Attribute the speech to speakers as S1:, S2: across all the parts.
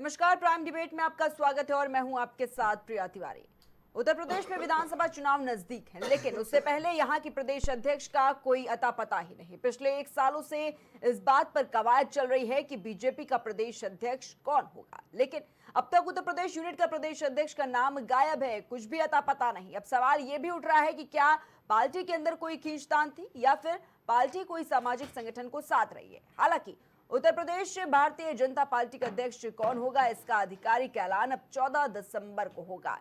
S1: नमस्कार, prime debate में आपका स्वागत है और मैं हूं आपके साथ प्रिया तिवारी। उत्तर प्रदेश में विधानसभा चुनाव नजदीक है, लेकिन उससे पहले यहां की प्रदेश अध्यक्ष का कोई अता पता ही नहीं। पिछले 1 सालों से इस बात पर कवायद चल रही है कि बीजेपी का प्रदेश अध्यक्ष कौन होगा, लेकिन अब तक उत्तर प्रदेश यूनिट का प्रदेश अध्यक्ष का नाम गायब है, कुछ भी अता पता नहीं। अब सवाल यह भी उठ रहा है कि क्या पार्टी के अंदर कोई खींचतान थी या फिर पार्टी कोई सामाजिक संगठन को साथ रही है। हालांकि उत्तर प्रदेश भारतीय जनता पार्टी का अध्यक्ष कौन होगा, इसका आधिकारिक ऐलान अब 14 दिसंबर को होगा।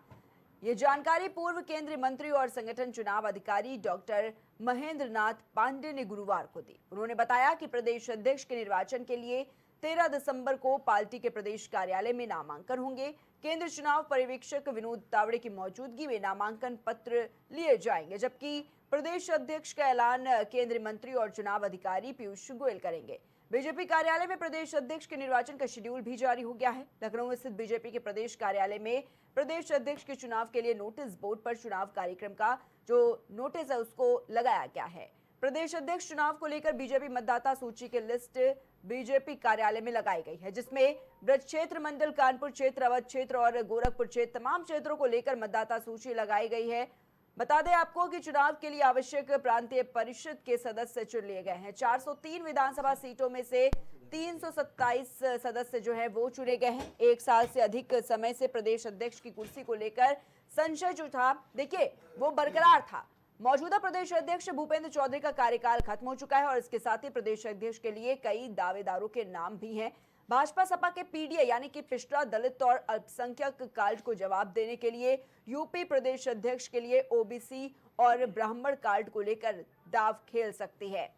S1: ये जानकारी पूर्व केंद्रीय मंत्री और संगठन चुनाव अधिकारी डॉक्टर महेंद्र नाथ पांडे ने गुरुवार को दी। उन्होंने बताया कि प्रदेश अध्यक्ष के निर्वाचन के लिए 13 दिसंबर को पार्टी के प्रदेश कार्यालय में नामांकन होंगे। केंद्रीय चुनाव पर्यवेक्षक विनोद तावड़े की मौजूदगी में नामांकन पत्र लिए जाएंगे, जबकि प्रदेश अध्यक्ष का ऐलान केंद्रीय मंत्री और चुनाव अधिकारी पीयूष गोयल करेंगे। बीजेपी कार्यालय में प्रदेश अध्यक्ष के निर्वाचन का शेड्यूल भी जारी हो गया है। लखनऊ स्थित बीजेपी के प्रदेश कार्यालय में प्रदेश अध्यक्ष के चुनाव के लिए नोटिस बोर्ड पर चुनाव कार्यक्रम का जो नोटिस है उसको लगाया गया है। प्रदेश अध्यक्ष चुनाव को लेकर बीजेपी मतदाता सूची की लिस्ट बीजेपी कार्यालय में लगाई गई है, जिसमें ब्रज क्षेत्र, मंडल, कानपुर क्षेत्र, अवध क्षेत्र और गोरखपुर क्षेत्र तमाम क्षेत्रों को लेकर मतदाता सूची लगाई गई है। बता दें आपको कि चुनाव के लिए आवश्यक प्रांतीय परिषद के सदस्य चुन लिए गए हैं। 403 विधानसभा सीटों में से 327 सदस्य जो है वो चुने गए हैं। 1 साल से अधिक समय से प्रदेश अध्यक्ष की कुर्सी को लेकर संशय जो था, देखिए, वो बरकरार था। मौजूदा प्रदेश अध्यक्ष भूपेंद्र चौधरी का कार्यकाल खत्म हो चुका है और इसके साथ ही प्रदेश अध्यक्ष के लिए कई दावेदारों के नाम भी हैं। भाजपा सपा के पीडीए यानी कि पिछड़ा, दलित और अल्पसंख्यक कार्ड को जवाब देने के लिए यूपी प्रदेश अध्यक्ष के लिए ओबीसी और ब्राह्मण कार्ड को लेकर दाव खेल सकती है।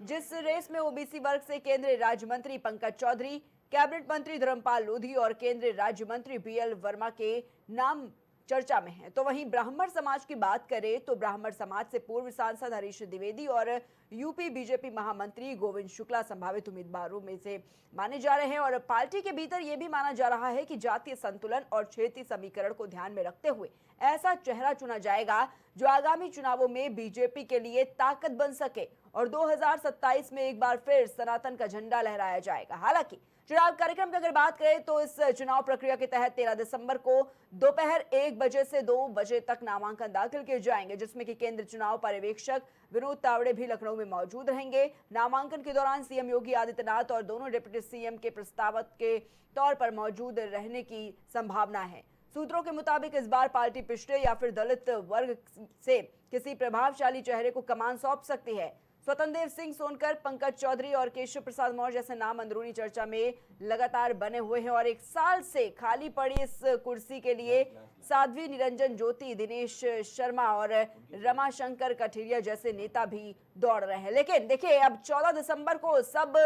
S1: जिस रेस में ओबीसी वर्ग से केंद्रीय राज्य मंत्री पंकज चौधरी, कैबिनेट मंत्री धर्मपाल लोधी और केंद्रीय राज्य मंत्री बीएल वर्मा के नाम चर्चा में है, तो वहीं ब्राह्मण समाज की बात करें तो ब्राह्मण समाज से पूर्व सांसद हरीश द्विवेदी और यूपी बीजेपी महामंत्री गोविंद शुक्ला संभावित उम्मीदवारों में से माने जा रहे हैं। और पार्टी के भीतर यह भी माना जा रहा है कि जातीय संतुलन और क्षेत्रीय समीकरण को ध्यान में रखते हुए ऐसा चेहरा चुना जाएगा जो आगामी चुनावों में बीजेपी के लिए ताकत बन सके और 2027 में एक बार फिर सनातन का झंडा लहराया जाएगा। हालांकि चुनाव कार्यक्रम की अगर बात करें तो इस चुनाव प्रक्रिया के तहत 13 दिसंबर को दोपहर 1 बजे से 2 बजे तक नामांकन दाखिल किए जाएंगे, जिसमें कि केंद्रीय चुनाव पर्यवेक्षक विनोद तावड़े भी लखनऊ में मौजूद रहेंगे। नामांकन के दौरान सीएम योगी आदित्यनाथ और दोनों डिप्टी सीएम के प्रस्तावक के तौर पर मौजूद रहने की संभावना है। सूत्रों के मुताबिक इस बार पार्टी पिछड़े या फिर दलित वर्ग से किसी प्रभावशाली चेहरे को कमान सौंप सकती है। स्वतंत्र देव सिंह सोनकर, पंकज चौधरी और केशव प्रसाद मौर्य जैसे नाम अंदरूनी चर्चा में लगातार बने हुए हैं और 1 साल से खाली पड़ी इस कुर्सी के लिए साध्वी निरंजन ज्योति, दिनेश शर्मा और रमाशंकर कठेरिया जैसे नेता भी दौड़ रहे हैं। लेकिन देखिए, अब 14 दिसंबर को सब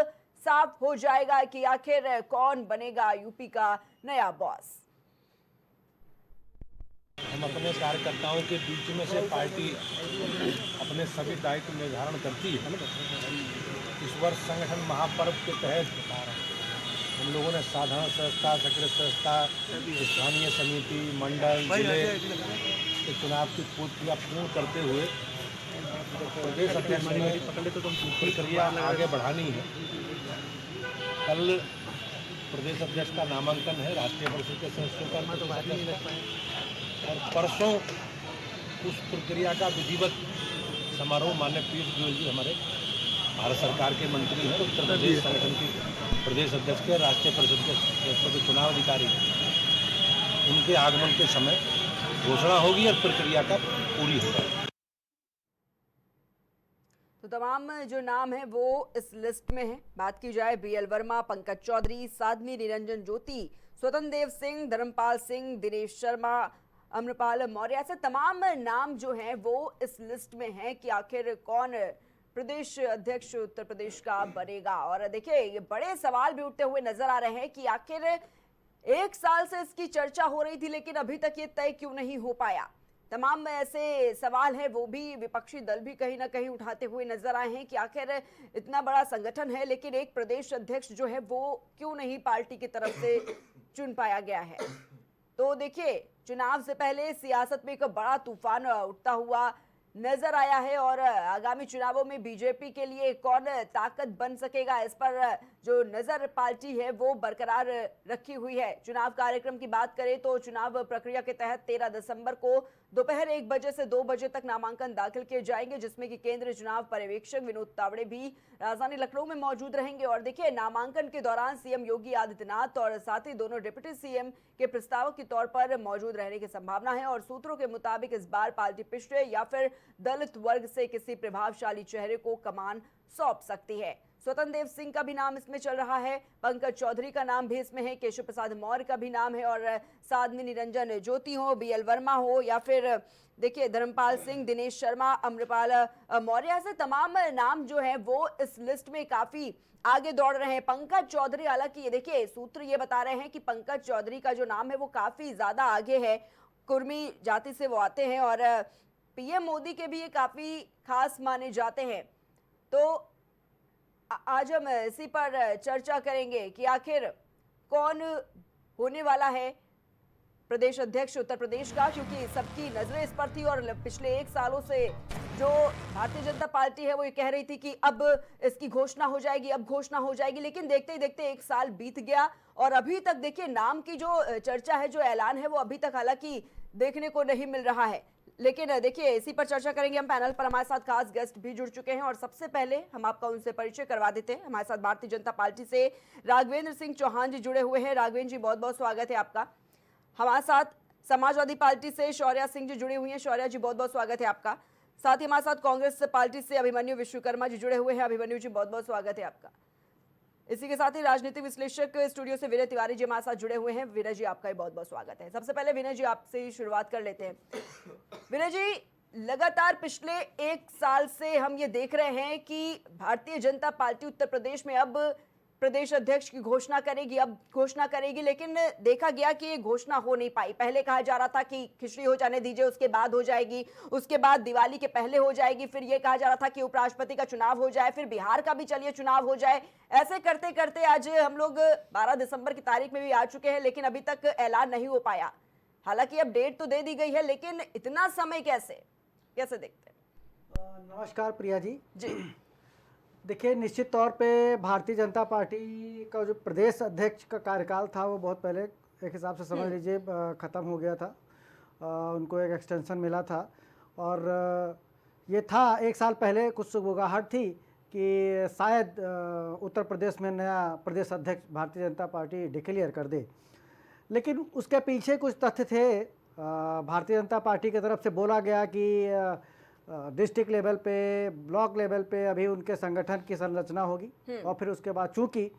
S1: साफ हो जाएगा कि आखिर कौन बनेगा यूपी का नया बॉस।
S2: हम अपने कार्यकर्ताओं के बीच में से पार्टी अपने सभी दायित्व निर्धारण करती है। इस वर्ष संगठन महापर्व के तहत हम लोगों ने साधारण संस्था, सेक्रेटरी संस्था, स्थानीय समिति, मंडल, जिले के चुनाव की प्रक्रिया पूर्ण करते हुए प्रदेश अध्यक्ष में प्रक्रिया आगे बढ़ानी है। कल प्रदेश अध्यक्ष का नामांकन है राष्ट्रीय परिषद के सदस्यों का, और परसों उस प्रक्रिया का विधिवत समारोह माननीय पीयूष गोयल जी हमारे भारत सरकार के मंत्री हैं, उत्तर प्रदेश संगठन के प्रदेश अध्यक्ष के, राष्ट्रीय परिषद के सदस्यों के चुनाव अधिकारी, उनके आगमन के समय घोषणा होगी और प्रक्रिया का पूरी होगा।
S1: तो तमाम जो नाम है वो इस लिस्ट में है। बात की जाए बीएल वर्मा, पंकज चौधरी, साध्वी निरंजन ज्योति, स्वतंत्र देव सिंह, धर्मपाल सिंह, दिनेश शर्मा, अमरपाल मौर्य, ऐसे तमाम नाम जो हैं वो इस लिस्ट में हैं कि आखिर कौन प्रदेश अध्यक्ष उत्तर प्रदेश का बनेगा। और देखिए, ये बड़े सवाल भी उठते हुए नजर आ रहे हैं कि आखिर 1 साल से इसकी चर्चा हो रही थी, लेकिन अभी तक ये तय क्यों नहीं हो पाया। तमाम ऐसे सवाल हैं, वो भी विपक्षी दल भी कहीं ना कहीं उठाते हुए नजर आए हैं कि आखिर इतना बड़ा संगठन है, लेकिन एक प्रदेश अध्यक्ष जो है वो क्यों नहीं पार्टी की तरफ से चुन पाया गया है। तो देखिए, चुनाव से पहले सियासत में एक बड़ा तूफान उठता हुआ नजर आया है और आगामी चुनावों में बीजेपी के लिए कौन ताकत बन सकेगा, इस पर जो नजर पार्टी है वो बरकरार रखी हुई है। चुनाव कार्यक्रम की बात करें तो चुनाव प्रक्रिया के तहत 13 दिसंबर को दोपहर 1 बजे से 2 बजे तक नामांकन दाखिल किए जाएंगे, जिसमें कि केंद्रीय चुनाव पर्यवेक्षक विनोद तावड़े भी राजधानी लखनऊ में मौजूद रहेंगे। और देखिए, नामांकन के दौरान सीएम योगी आदित्यनाथ और साथ ही दोनों डिप्टी सीएम के प्रस्तावक के तौर पर मौजूद रहने की संभावना है। और सूत्रों के मुताबिक इस बार पार्टी पिछड़े या फिर दलित वर्ग से किसी प्रभावशाली चेहरे को कमान सौंप सकती है। स्वतंत्र देव सिंह का भी नाम इसमें चल रहा है, पंकज चौधरी का नाम भी इसमें है, केशव प्रसाद मौर्य का भी नाम है, और साध्वी निरंजन ज्योति हो, बीएल वर्मा हो, या फिर देखिए धर्मपाल सिंह, दिनेश शर्मा, अमृपाल मौर्य, ऐसे तमाम नाम जो है वो इस लिस्ट में काफी आगे दौड़ रहे हैं। पंकज चौधरी, हालांकि ये देखिए सूत्र ये बता रहे हैं कि पंकज चौधरी का जो नाम है वो काफी ज्यादा आगे है, कुर्मी जाति से वो आते हैं और पीएम मोदी के भी ये काफी खास माने जाते हैं। तो आज हम इसी पर चर्चा करेंगे कि आखिर कौन होने वाला है प्रदेश अध्यक्ष उत्तर प्रदेश का, क्योंकि सबकी नजरें इस पर थी और पिछले 1 सालों से जो भारतीय जनता पार्टी है वो ये कह रही थी कि अब इसकी घोषणा हो जाएगी, अब घोषणा हो जाएगी, लेकिन देखते ही देखते 1 साल बीत गया और अभी तक देखिए नाम की जो चर्चा है, जो ऐलान है वो अभी तक हालांकि देखने को नहीं मिल रहा है। लेकिन देखिए, इसी पर चर्चा करेंगे हम। पैनल पर हमारे साथ खास गेस्ट भी जुड़ चुके हैं और सबसे पहले हम आपका उनसे परिचय करवा देते हैं। हमारे साथ भारतीय जनता पार्टी से राघवेंद्र सिंह चौहान जी जुड़े हुए हैं। राघवेंद्र जी, बहुत बहुत स्वागत है आपका। हमारे साथ समाजवादी पार्टी से शौर्या सिंह जी जुड़ी हुई हैं। शौर्या जी, बहुत बहुत स्वागत है आपका। साथ ही हमारे साथ कांग्रेस पार्टी से अभिमन्यु विश्वकर्मा जी जुड़े हुए हैं। अभिमन्यु जी, बहुत बहुत स्वागत है आपका। इसी के साथ ही राजनीतिक विश्लेषक स्टूडियो से विनय तिवारी जी हमारे साथ जुड़े हुए हैं। विनय जी, आपका भी बहुत बहुत स्वागत है। सबसे पहले विनय जी, आपसे ही शुरुआत कर लेते हैं। विनय जी, लगातार पिछले 1 साल से हम ये देख रहे हैं कि भारतीय जनता पार्टी उत्तर प्रदेश में अब प्रदेश अध्यक्ष की घोषणा करेगी, अब घोषणा करेगी, लेकिन देखा गया कि ये घोषणा हो नहीं पाई। पहले कहा जा रहा था कि खिचड़ी हो जाने दीजिए, उसके बाद हो जाएगी, उसके बाद दिवाली के पहले हो जाएगी, फिर ये कहा जा रहा था कि उपराष्ट्रपति का चुनाव हो जाए, फिर बिहार का भी चलिए चुनाव हो जाए। ऐसे करते करते आज हम लोग 12 दिसंबर की तारीख में भी आ चुके हैं, लेकिन अभी तक ऐलान नहीं हो पाया। हालांकि अब डेट तो दे दी गई है, लेकिन इतना समय कैसे देखते हैं?
S3: नमस्कार प्रिया जी।
S1: जी
S3: देखिए, निश्चित तौर पे भारतीय जनता पार्टी का जो प्रदेश अध्यक्ष का कार्यकाल था वो बहुत पहले एक हिसाब से समझ लीजिए ख़त्म हो गया था। उनको एक एक्सटेंशन मिला था और ये था 1 साल पहले कुछ सुगबुगाहट थी कि शायद उत्तर प्रदेश में नया प्रदेश अध्यक्ष भारतीय जनता पार्टी डिक्लेयर कर दे, लेकिन उसके पीछे कुछ तथ्य थे। भारतीय जनता पार्टी की तरफ से बोला गया कि डिस्ट्रिक्ट लेवल पे, ब्लॉक लेवल पे अभी उनके संगठन की संरचना होगी और फिर उसके बाद चूंकि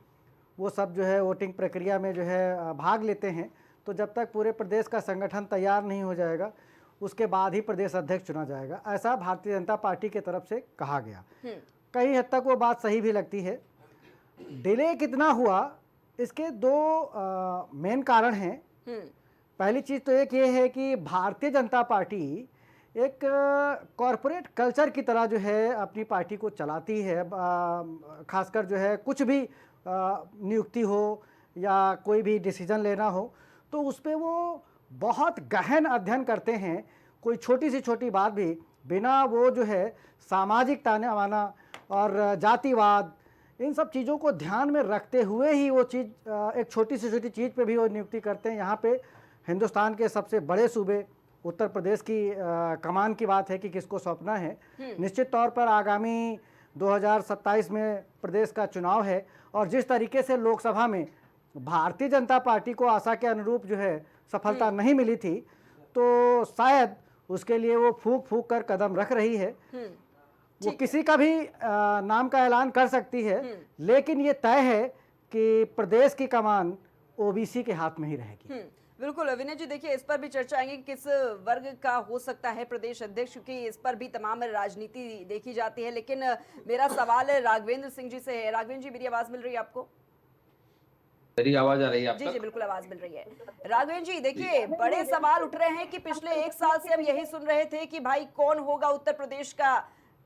S3: वो सब जो है वोटिंग प्रक्रिया में जो है भाग लेते हैं, तो जब तक पूरे प्रदेश का संगठन तैयार नहीं हो जाएगा उसके बाद ही प्रदेश अध्यक्ष चुना जाएगा, ऐसा भारतीय जनता पार्टी की तरफ से कहा गया। कई हद तक वो बात सही भी लगती है। डिले कितना हुआ, इसके 2 मेन कारण हैं। पहली चीज़ तो एक ये है कि भारतीय जनता पार्टी एक कॉरपोरेट कल्चर की तरह जो है अपनी पार्टी को चलाती है। खासकर जो है कुछ भी नियुक्ति हो या कोई भी डिसीजन लेना हो तो उस पर वो बहुत गहन अध्ययन करते हैं। कोई छोटी से छोटी बात भी बिना वो जो है सामाजिक ताना बाना और जातिवाद, इन सब चीज़ों को ध्यान में रखते हुए ही वो चीज़ एक छोटी से छोटी चीज़ पे भी वो नियुक्ति करते हैं। यहाँ पे हिंदुस्तान के सबसे बड़े सूबे उत्तर प्रदेश की कमान की बात है कि किसको सौंपना है। निश्चित तौर पर आगामी 2027 में प्रदेश का चुनाव है और जिस तरीके से लोकसभा में भारतीय जनता पार्टी को आशा के अनुरूप जो है सफलता नहीं मिली थी, तो शायद उसके लिए वो फूंक फूंक कर कदम रख रही है। वो किसी का भी नाम का ऐलान कर सकती है, लेकिन ये तय है कि प्रदेश की कमान ओबीसी के हाथ में ही रहेगी।
S1: बिल्कुल विनय जी, देखिए इस पर भी चर्चा आएंगे कि किस वर्ग का हो सकता है प्रदेश अध्यक्ष, क्योंकि इस पर भी तमाम राजनीति देखी जाती है। लेकिन मेरा सवाल राघवेंद्र सिंह जी से है। राघवेंद्र जी, मेरी आवाज मिल रही है आपको?
S4: मेरी आवाज आ रही है आपको?
S1: जी बिल्कुल आवाज मिल रही है। राघवेंद्र जी, देखिए बड़े सवाल उठ रहे हैं कि पिछले 1 साल से हम यही सुन रहे थे कि भाई कौन होगा उत्तर प्रदेश का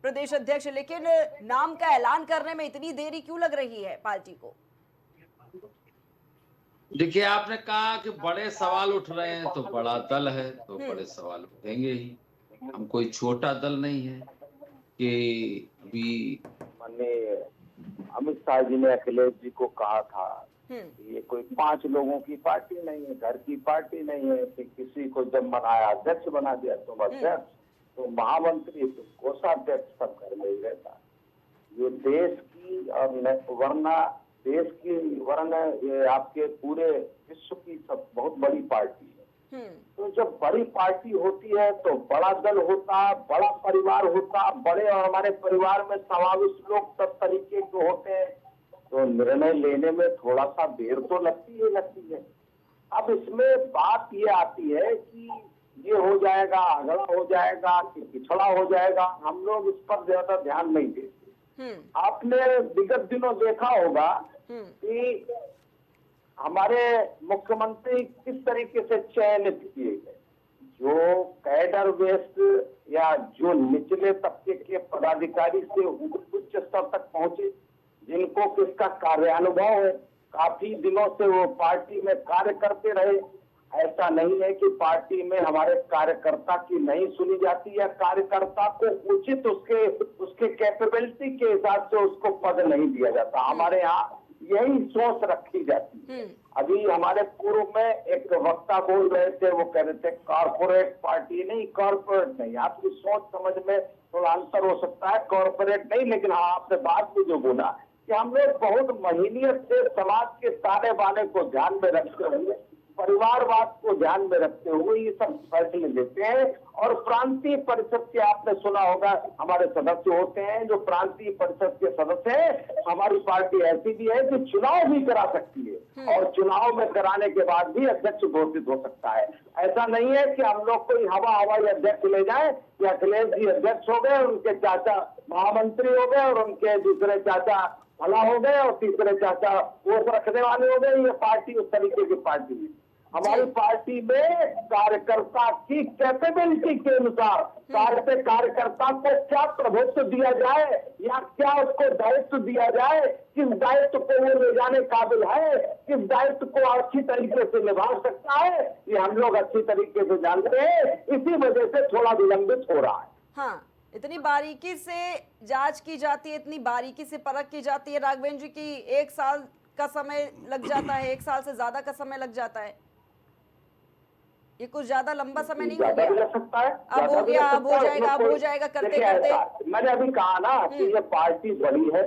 S1: प्रदेश अध्यक्ष, लेकिन नाम का ऐलान करने में इतनी देरी क्यों लग रही है पार्टी को?
S4: देखिए, आपने कहा कि बड़े सवाल उठ रहे हैं, तो बड़ा दल है तो बड़े सवाल उठेंगे ही। हम कोई छोटा दल नहीं है कि अभी
S5: माननीय अमित शाह जी ने अखिलेश जी को कहा था कि ये कोई 5 लोगों की पार्टी नहीं है, घर की पार्टी नहीं है कि किसी को जब मनाया अध्यक्ष बना दिया तुम अध्यक्ष, तो महामंत्री, तो कोषाध्यक्ष सब घर में ही रहता। ये देश की और वरना ये आपके पूरे विश्व की सब बहुत बड़ी पार्टी है। तो जब बड़ी पार्टी होती है तो बड़ा दल होता, बड़ा परिवार होता, बड़े और हमारे परिवार में समाविष्ट लोग सब तरीके के होते हैं, तो निर्णय लेने में थोड़ा सा देर तो लगती है। अब इसमें बात ये आती है कि ये हो जाएगा, अगला हो जाएगा कि पिछड़ा हो जाएगा, हम लोग इस पर ज्यादा ध्यान नहीं देते। आपने विगत दिनों देखा होगा कि हमारे मुख्यमंत्री किस तरीके से चयनित किए गए, जो कैडर बेस्ड या जो निचले तबके के पदाधिकारी से उच्च स्तर तक पहुंचे, जिनको किसका कार्यानुभव है, काफी दिनों से वो पार्टी में कार्य करते रहे। ऐसा नहीं है कि पार्टी में हमारे कार्यकर्ता की नहीं सुनी जाती या कार्यकर्ता को उचित उसके कैपेबिलिटी के हिसाब से उसको पद नहीं दिया जाता। हमारे यहाँ यही सोच रखी जाती है। अभी हमारे पूर्व में एक वक्ता बोल रहे थे, वो कह रहे थे कॉर्पोरेट पार्टी नहीं, कॉर्पोरेट नहीं। आपकी सोच समझ में थोड़ा अंतर हो सकता है, कॉर्पोरेट नहीं, लेकिन हाँ आपने बात में जो बोला कि हम लोग बहुत महीनियत से समाज के ताने बाने को ध्यान में रखते हुए, परिवारवाद को ध्यान में रखते हुए ये सब फैसले लेते हैं। और प्रांतीय परिषद के आपने सुना होगा हमारे सदस्य होते हैं, जो प्रांतीय परिषद के सदस्य हैं। हमारी पार्टी ऐसी भी है कि चुनाव भी करा सकती है और चुनाव में कराने के बाद भी अध्यक्ष घोषित हो सकता है। ऐसा नहीं है कि हम लोग कोई हवाई अध्यक्ष ले जाए कि अखिलेश जी अध्यक्ष हो गए, उनके चाचा महामंत्री हो गए और उनके दूसरे चाचा भला हो गए और तीसरे चाचा वो रखने वाले हो गए। ये पार्टी उस तरीके की पार्टी है। हमारी पार्टी में कार्यकर्ता की कैपेबिलिटी के अनुसार कार्यकर्ता को क्या प्रभुत्व दिया जाए या क्या उसको दायित्व दिया जाए, किस दायित्व को वो ले जाने काबिल है, किस दायित्व को अच्छी तरीके से निभा सकता है, ये हम लोग अच्छी तरीके से जानते हैं। इसी वजह से थोड़ा विलंबित हो रहा है।
S1: हाँ, इतनी बारीकी से जांच की जाती है, इतनी बारीकी से परख की जाती है राघवेंद्र जी की 1 साल का समय लग जाता है, 1 साल से ज्यादा का समय लग जाता है। ये कुछ ज्यादा लंबा समय नहीं हो गया?
S5: लग सकता है,
S1: अब हो गया, अब हो जाएगा, अब हो जाएगा करते करते।
S5: मैंने अभी कहा ना कि ये पार्टी बड़ी है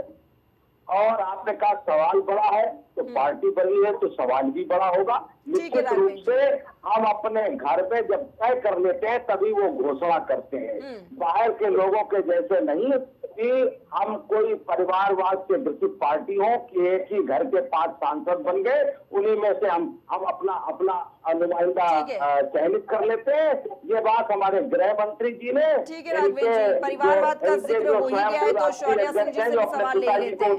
S5: और आपने कहा सवाल बड़ा है, तो पार्टी बड़ी है तो सवाल भी बड़ा होगा। निश्चित रूप से हम अपने घर में जब तय कर लेते हैं तभी वो घोषणा करते हैं। बाहर के लोगों के जैसे नहीं कि हम कोई परिवारवाद से ग्रसित पार्टी हो कि एक ही घर के 5 सांसद बन गए, उन्हीं में से हम अपना नुमाइंदा चयनित कर लेते हैं। ये बात हमारे गृह मंत्री जी ने,
S1: ठीक है राघवेंद्र जी, परिवारवाद का जिक्र हो ही गया है तो शौर्या सिंह जी से भी सवाल ले लेते हैं।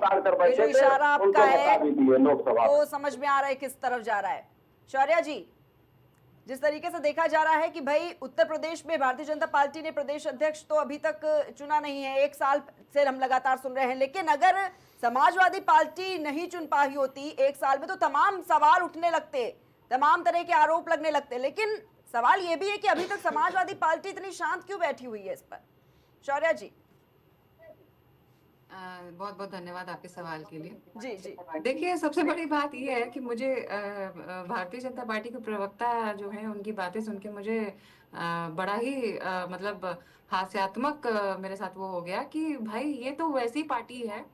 S1: ये जो इशारा आपका है वो समझ में आ रहा है किस तरफ जा रहा है। शौर्या जी, जिस तरीके से देखा जा रहा है कि भाई उत्तर प्रदेश में भारतीय जनता पार्टी ने प्रदेश अध्यक्ष तो अभी तक चुना नहीं है, 1 साल से हम लगातार सुन रहे हैं, लेकिन अगर समाजवादी पार्टी नहीं चुन पाई होती 1 साल में तो तमाम सवाल उठने लगते, तमाम तरह के आरोप लगने लगते। लेकिन सवाल ये भी है कि अभी तक समाजवादी पार्टी इतनी शांत क्यों बैठी हुई है इस पर? शौर्या जी।
S6: बहुत बहुत धन्यवाद आपके सवाल के लिए।
S1: जी जी।
S6: देखिए, सबसे बड़ी बात यह है कि मुझे भारतीय जनता पार्टी के प्रवक्ता जो हैं उनकी बातें सुन के मुझे बड़ा ही मतलब हास्यात्मक मेरे साथ वो हो गया कि भाई ये तो वैसी पार्टी है।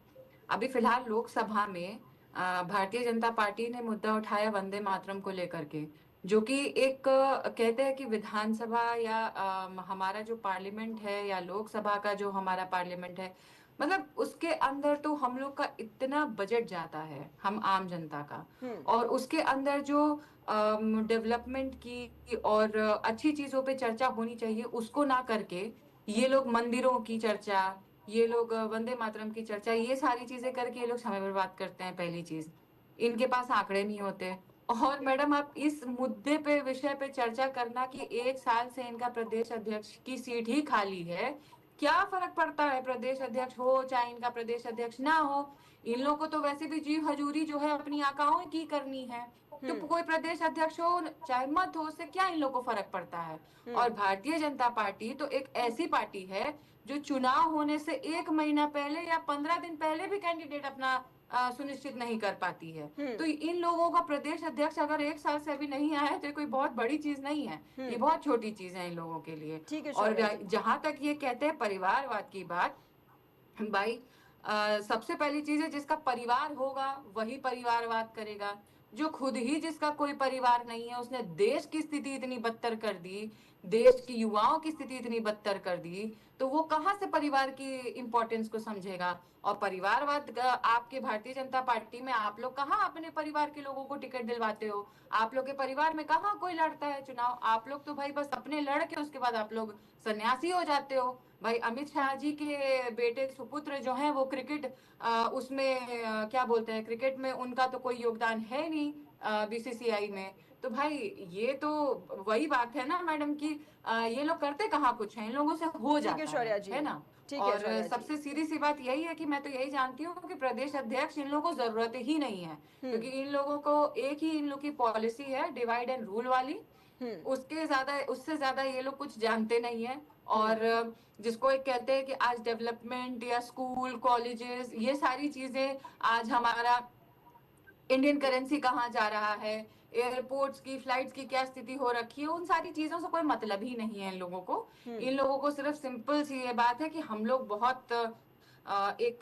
S6: अभी फिलहाल लोकसभा में भारतीय जनता पार्टी ने मुद्दा उठाया वंदे मातरम को लेकर के, जो कि एक कहते हैं कि विधानसभा या हमारा जो पार्लियामेंट है या लोकसभा का जो हमारा पार्लियामेंट है, मतलब उसके अंदर तो हम लोग का इतना बजट जाता है, हम आम जनता का, और उसके अंदर जो डेवलपमेंट की और अच्छी चीजों पे चर्चा होनी चाहिए उसको ना करके ये लोग मंदिरों की चर्चा, ये लोग वंदे मातरम की चर्चा, ये सारी चीजें करके ये लोग समय बर्बाद करते हैं। पहली चीज, इनके पास आंकड़े नहीं होते। और मैडम, आप इस मुद्दे पे विषय पे चर्चा करना कि 1 साल से इनका प्रदेश अध्यक्ष की सीट ही खाली है, क्या फर्क पड़ता है प्रदेश अध्यक्ष हो चाहे इनका प्रदेश अध्यक्ष ना हो, इन लोगों को तो वैसे भी जी हजूरी जो है अपनी आकाओं की करनी है, तो कोई प्रदेश अध्यक्ष हो चाहे मत हो, उससे क्या इन लोगों को फर्क पड़ता है। और भारतीय जनता पार्टी तो एक ऐसी पार्टी है जो चुनाव होने से 1 महीना पहले या 15 दिन पहले भी कैंडिडेट अपना सुनिश्चित नहीं कर पाती है। तो इन लोगों का प्रदेश अध्यक्ष अगर 1 साल से अभी नहीं आया है तो कोई बहुत बड़ी चीज नहीं है, ये बहुत छोटी चीज है इन लोगों के लिए।
S1: ठीक है
S6: और
S1: शौर्य जी।
S6: जहां तक ये कहते हैं परिवारवाद की बात, भाई सबसे पहली चीज है जिसका परिवार होगा वही परिवारवाद करेगा। जो खुद ही जिसका कोई परिवार नहीं है उसने देश की स्थिति इतनी बदतर कर दी, देश की युवाओं की स्थिति इतनी बदतर कर दी, तो वो कहाँ से परिवार की इंपॉर्टेंस को समझेगा। और परिवारवाद आपके भारतीय जनता पार्टी में आप लोग कहाँ अपने परिवार के लोगों को टिकट दिलवाते हो, आप लोग के परिवार में कहाँ कोई लड़ता है चुनाव। आप लोग तो भाई बस अपने लड़ के उसके बाद आप लोग सन्यासी हो जाते हो। भाई अमित शाह जी के बेटे सुपुत्र जो हैं वो क्रिकेट उसमें क्या बोलते हैं, क्रिकेट में उनका तो कोई योगदान है नहीं बीसीसीआई में। तो भाई ये तो वही बात है ना मैडम की ये लोग करते कहाँ कुछ है, इन लोगों से हो
S1: ठीक है
S6: जाता
S1: शौर्या जी।
S6: है ना।
S1: ठीक है
S6: और
S1: शौर्या जी।
S6: सबसे सीधी सी बात यही है कि मैं तो यही जानती हूँ कि प्रदेश अध्यक्ष इन लोगों को जरूरत ही नहीं है, क्योंकि इन लोगों को एक ही इन लोग की पॉलिसी है डिवाइड एंड रूल वाली, उससे ज्यादा ये लोग कुछ जानते नहीं है। और जिसको एक कहते हैं कि आज डेवलपमेंट या स्कूल कॉलेजेस ये सारी चीजें, आज हमारा इंडियन करेंसी कहाँ जा रहा है, एयरपोर्ट्स की फ्लाइट्स की क्या स्थिति हो रखी है, उन सारी चीजों से कोई मतलब ही नहीं है इन लोगों को। इन लोगों को सिर्फ सिंपल सी ये बात है कि हम लोग बहुत एक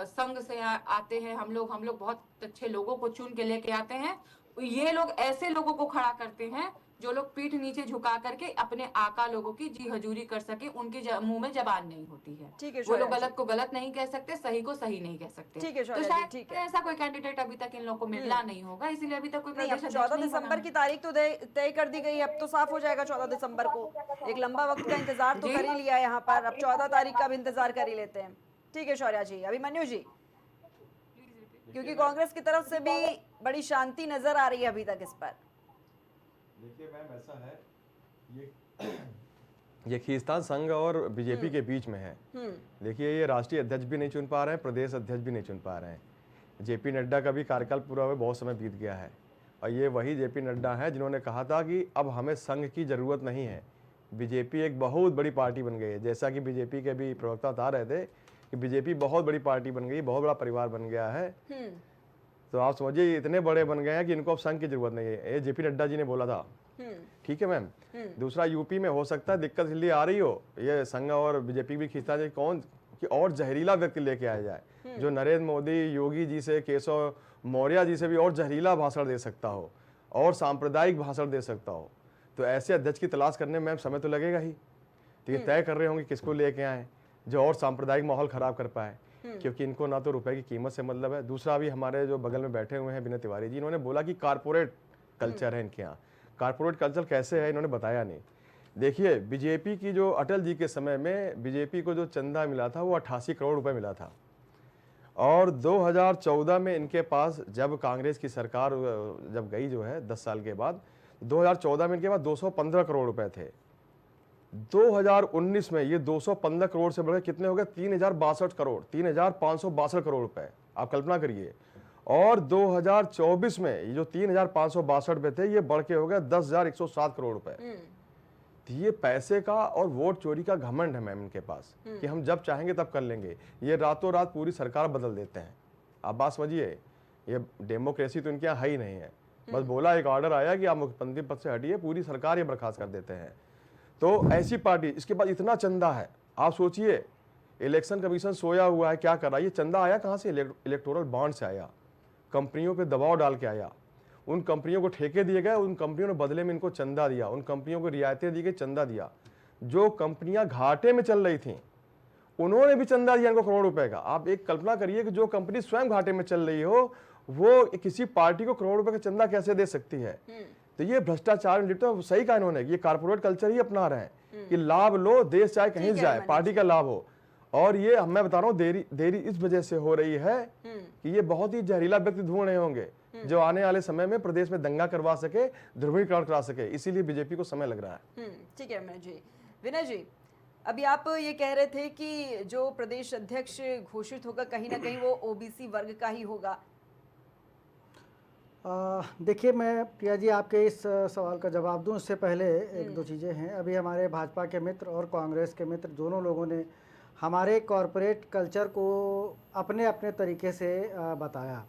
S6: संघ से आते हैं, हम लोग बहुत अच्छे लोगों को चुन के लेके आते हैं। ये लोग ऐसे लोगों को खड़ा करते हैं जो लोग पीठ नीचे झुका करके अपने आका लोगों की जी हजूरी कर सके, उनके मुंह में जबान नहीं होती है।
S1: ठीक है
S6: वो लोग
S1: शौर्या
S6: गलत को गलत नहीं कह सकते, सही को सही नहीं कह सकते।
S1: ठीक है
S6: तो
S1: शौर्या जी,
S6: शायद
S1: ठीक है।
S6: ऐसा कोई कैंडिडेट अभी तक इन लोगों को मिलना नहीं होगा, इसीलिए अभी तक कोई
S1: नहीं, अब
S6: प्रदेश
S1: 14
S6: अध्यक्ष नहीं
S1: दिसंबर
S6: बना
S1: की तारीख तो तय कर दी गई है, अब तो साफ हो जाएगा 14 दिसंबर को। एक लंबा वक्त का इंतजार तो
S6: जी।
S1: कर ही लिया है यहाँ पर, अब 14 तारीख का भी इंतजार कर ही लेते हैं। ठीक है शौर्या जी। अभिमन्यु जी, क्योंकि कांग्रेस की तरफ से भी बड़ी शांति नजर आ रही है अभी तक इस पर।
S7: देखिए मैम ऐसा है, ये खींचतान संघ और बीजेपी के बीच में है। देखिए ये राष्ट्रीय अध्यक्ष भी नहीं चुन पा रहे हैं, प्रदेश अध्यक्ष भी नहीं चुन पा रहे हैं। जेपी नड्डा का भी कार्यकाल पूरा हुए बहुत समय बीत गया है, और ये वही जेपी नड्डा हैं जिन्होंने कहा था कि अब हमें संघ की ज़रूरत नहीं है। बीजेपी एक बहुत बड़ी पार्टी बन गई है, जैसा कि बीजेपी के भी प्रवक्ता बता रहे थे कि बीजेपी बहुत बड़ी पार्टी बन गई, बहुत बड़ा परिवार बन गया है। तो आप समझिए इतने बड़े बन गए हैं कि इनको अब संघ की जरूरत नहीं है, ये जेपी नड्डा जी ने बोला था। ठीक है मैम। दूसरा यूपी में हो सकता है दिक्कत इसलिए आ रही हो, ये संघ और बीजेपी भी खींचता है कौन कि और जहरीला व्यक्ति लेके आया जाए, जो नरेंद्र मोदी, योगी जी से, केशव मौर्य जी से भी और जहरीला भाषण दे सकता हो और सांप्रदायिक भाषण दे सकता हो। तो ऐसे अध्यक्ष की तलाश करने में समय तो लगेगा ही। तो ये तय कर रहे होंगे किसको लेके आए जो और सांप्रदायिक माहौल खराब कर पाए, क्योंकि इनको ना तो रुपए की कीमत से मतलब है। दूसरा भी हमारे जो बगल में बैठे हुए हैं विनय तिवारी जी, इन्होंने बोला कि कारपोरेट कल्चर है इनके यहाँ। कारपोरेट कल्चर कैसे है इन्होंने बताया नहीं। देखिए बीजेपी की जो अटल जी के समय में बीजेपी को जो चंदा मिला था वो 88 करोड़ रुपए मिला था, और 2014 में इनके पास जब कांग्रेस की सरकार जब गई जो है 10 साल के बाद, 2014 में इनके पास 215 करोड़ रुपए थे। 2019 में ये 215 करोड़ से बढ़कर कितने हो गए, 3062 करोड़, 3562 करोड़ रुपए। आप कल्पना करिए। और 2024 में ये जो 3562 पे थे ये बढ़ के हो गए 10,107 करोड़ रुपए। तो ये पैसे का और वोट चोरी का घमंड है मैम इनके पास कि हम जब चाहेंगे तब कर लेंगे। ये रातों रात पूरी सरकार बदल देते हैं। आप बात समझिए, ये डेमोक्रेसी तो इनके यहाँ है ही नहीं है। बस बोला, एक ऑर्डर आया कि आप मुख्यमंत्री पद से हटिए, पूरी सरकार ये बर्खास्त कर देते हैं। तो ऐसी पार्टी, इसके बाद इतना चंदा है। आप सोचिए, इलेक्शन कमीशन सोया हुआ है, क्या कर रहा है? ये चंदा आया कहाँ से? इलेक्टोरल बॉन्ड से आया, कंपनियों पे दबाव डाल के आया। उन कंपनियों को ठेके दिए गए, उन कंपनियों ने बदले में इनको चंदा दिया, उन कंपनियों को रियायतें दी गई, चंदा दिया। जो कंपनियां घाटे में चल रही थी उन्होंने भी चंदा दिया इनको करोड़ रुपए का। आप एक कल्पना करिए कि जो कंपनी स्वयं घाटे में चल रही हो वो किसी पार्टी को करोड़ रुपए का चंदा कैसे दे सकती है? तो ये भ्रष्टाचार में लिप्त है। सही कहा इन्होंने, ये कारपोरेट कल्चर ही अपना रहे हैं कि लाभ लो, देश चाहे कहीं जाए, पार्टी का लाभ हो। और ये मैं बता रहा हूँ देरी इस वजह से हो रही है कि ये बहुत ही जहरीला व्यक्ति ढूंढ रहे होंगे जो आने वाले समय में प्रदेश में दंगा करवा सके, ध्रुवीकरण करा सके। इसीलिए बीजेपी को समय लग रहा है।
S1: ठीक है विनय जी। विनय जी, अभी आप ये कह रहे थे कि जो प्रदेश अध्यक्ष घोषित होगा कहीं ना कहीं वो ओबीसी वर्ग का ही होगा।
S3: देखिए, मैं प्रिया जी आपके इस सवाल का जवाब दूं उससे पहले एक दो चीज़ें हैं। अभी हमारे भाजपा के मित्र और कांग्रेस के मित्र दोनों लोगों ने हमारे कॉरपोरेट कल्चर को अपने अपने तरीके से बताया।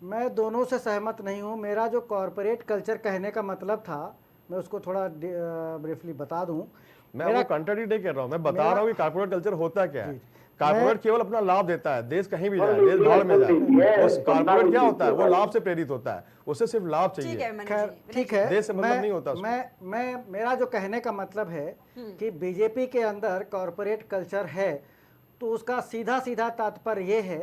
S3: मैं दोनों से सहमत नहीं हूं। मेरा जो कॉरपोरेट कल्चर कहने का मतलब था, मैं उसको थोड़ा ब्रीफली बता दूं।
S7: मैं वो कंट्राडिक्ट नहीं कर रहा हूँ, मैं बता रहा हूँ कि कॉर्पोरेट कल्चर होता क्या है। कॉर्पोरेट केवल अपना लाभ देता है, देश कहीं भी जाए, देश भाड़ में जाए, उस कॉर्पोरेट क्या होता है, वो लाभ से प्रेरित होता है, उसे सिर्फ लाभ
S1: ठीक
S7: चाहिए।
S1: है मनीष
S3: खैर
S1: जी,
S3: ठीक है,
S7: देश से मतलब नहीं होता उसको।
S3: मैं मेरा जो कहने का मतलब है कि बीजेपी के अंदर कॉरपोरेट कल्चर है, तो उसका सीधा सीधा तात्पर्य ये है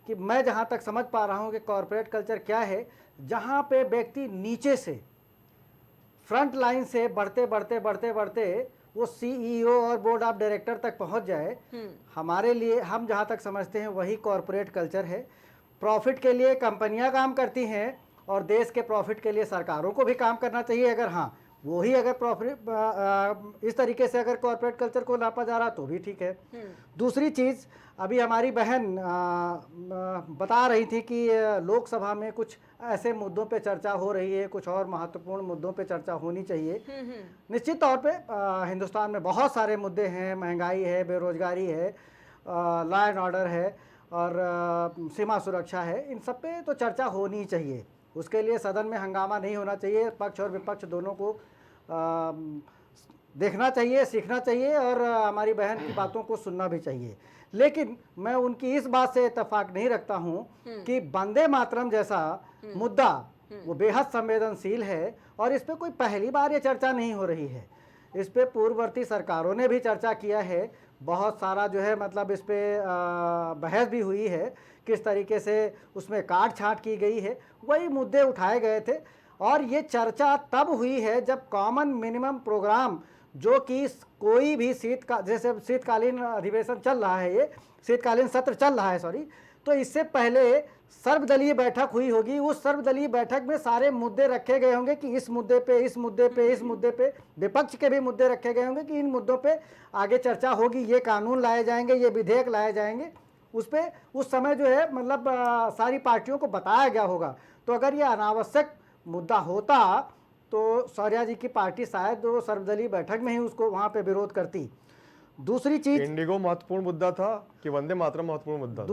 S3: कि मैं जहाँ तक समझ पा रहा हूँ कि कॉरपोरेट कल्चर क्या है, जहाँ पे व्यक्ति नीचे से फ्रंट लाइन से बढ़ते बढ़ते बढ़ते बढ़ते वो सीईओ और बोर्ड ऑफ डायरेक्टर तक पहुंच जाए। हमारे लिए, हम जहां तक समझते हैं, वही कॉरपोरेट कल्चर है। प्रॉफिट के लिए कंपनियां काम करती हैं और देश के प्रॉफिट के लिए सरकारों को भी काम करना चाहिए। अगर हाँ वही अगर प्रॉफिट इस तरीके से अगर कॉरपोरेट कल्चर को नापा जा रहा तो भी ठीक है। दूसरी चीज़, अभी हमारी बहन बता रही थी कि लोकसभा में कुछ ऐसे मुद्दों पे चर्चा हो रही है, कुछ और महत्वपूर्ण मुद्दों पे चर्चा होनी चाहिए। निश्चित तौर पे हिंदुस्तान में बहुत सारे मुद्दे हैं, महंगाई है, बेरोजगारी है, लॉ एंड ऑर्डर है और सीमा सुरक्षा है। इन सब पे तो चर्चा होनी चाहिए। उसके लिए सदन में हंगामा नहीं होना चाहिए। पक्ष और विपक्ष दोनों को देखना चाहिए, सीखना चाहिए और हमारी बहन की बातों को सुनना भी चाहिए। लेकिन मैं उनकी इस बात से इत्तेफाक नहीं रखता हूं कि वंदे मातरम जैसा मुद्दा वो बेहद संवेदनशील है और इस पे कोई पहली बार ये चर्चा नहीं हो रही है। इस पे पूर्ववर्ती सरकारों ने भी चर्चा किया है, बहुत सारा जो है मतलब इस पे बहस भी हुई है, किस तरीके से उसमें काट छांट की गई है, वही मुद्दे उठाए गए थे। और ये चर्चा तब हुई है जब कॉमन मिनिमम प्रोग्राम, जो कि कोई भी जैसे शीतकालीन अधिवेशन चल रहा है, ये शीतकालीन सत्र चल रहा है, सॉरी, तो इससे पहले सर्वदलीय बैठक हुई होगी। उस सर्वदलीय बैठक में सारे मुद्दे रखे गए होंगे कि इस मुद्दे पे, इस मुद्दे पे, इस मुद्दे पे, विपक्ष के भी मुद्दे रखे गए होंगे कि इन मुद्दों पे आगे चर्चा होगी, ये कानून लाए जाएंगे, ये विधेयक लाए जाएंगे। उस पे उस समय जो है मतलब सारी पार्टियों को बताया गया होगा। तो अगर ये अनावश्यक मुद्दा होता तो शौर्या जी की पार्टी शायद वो सर्वदलीय बैठक में ही उसको वहाँ पे विरोध करती। दूसरी चीज,
S7: इंडिगो महत्वपूर्ण मुद्दा था कि वंदे मातरम महत्वपूर्ण मुद्दा था?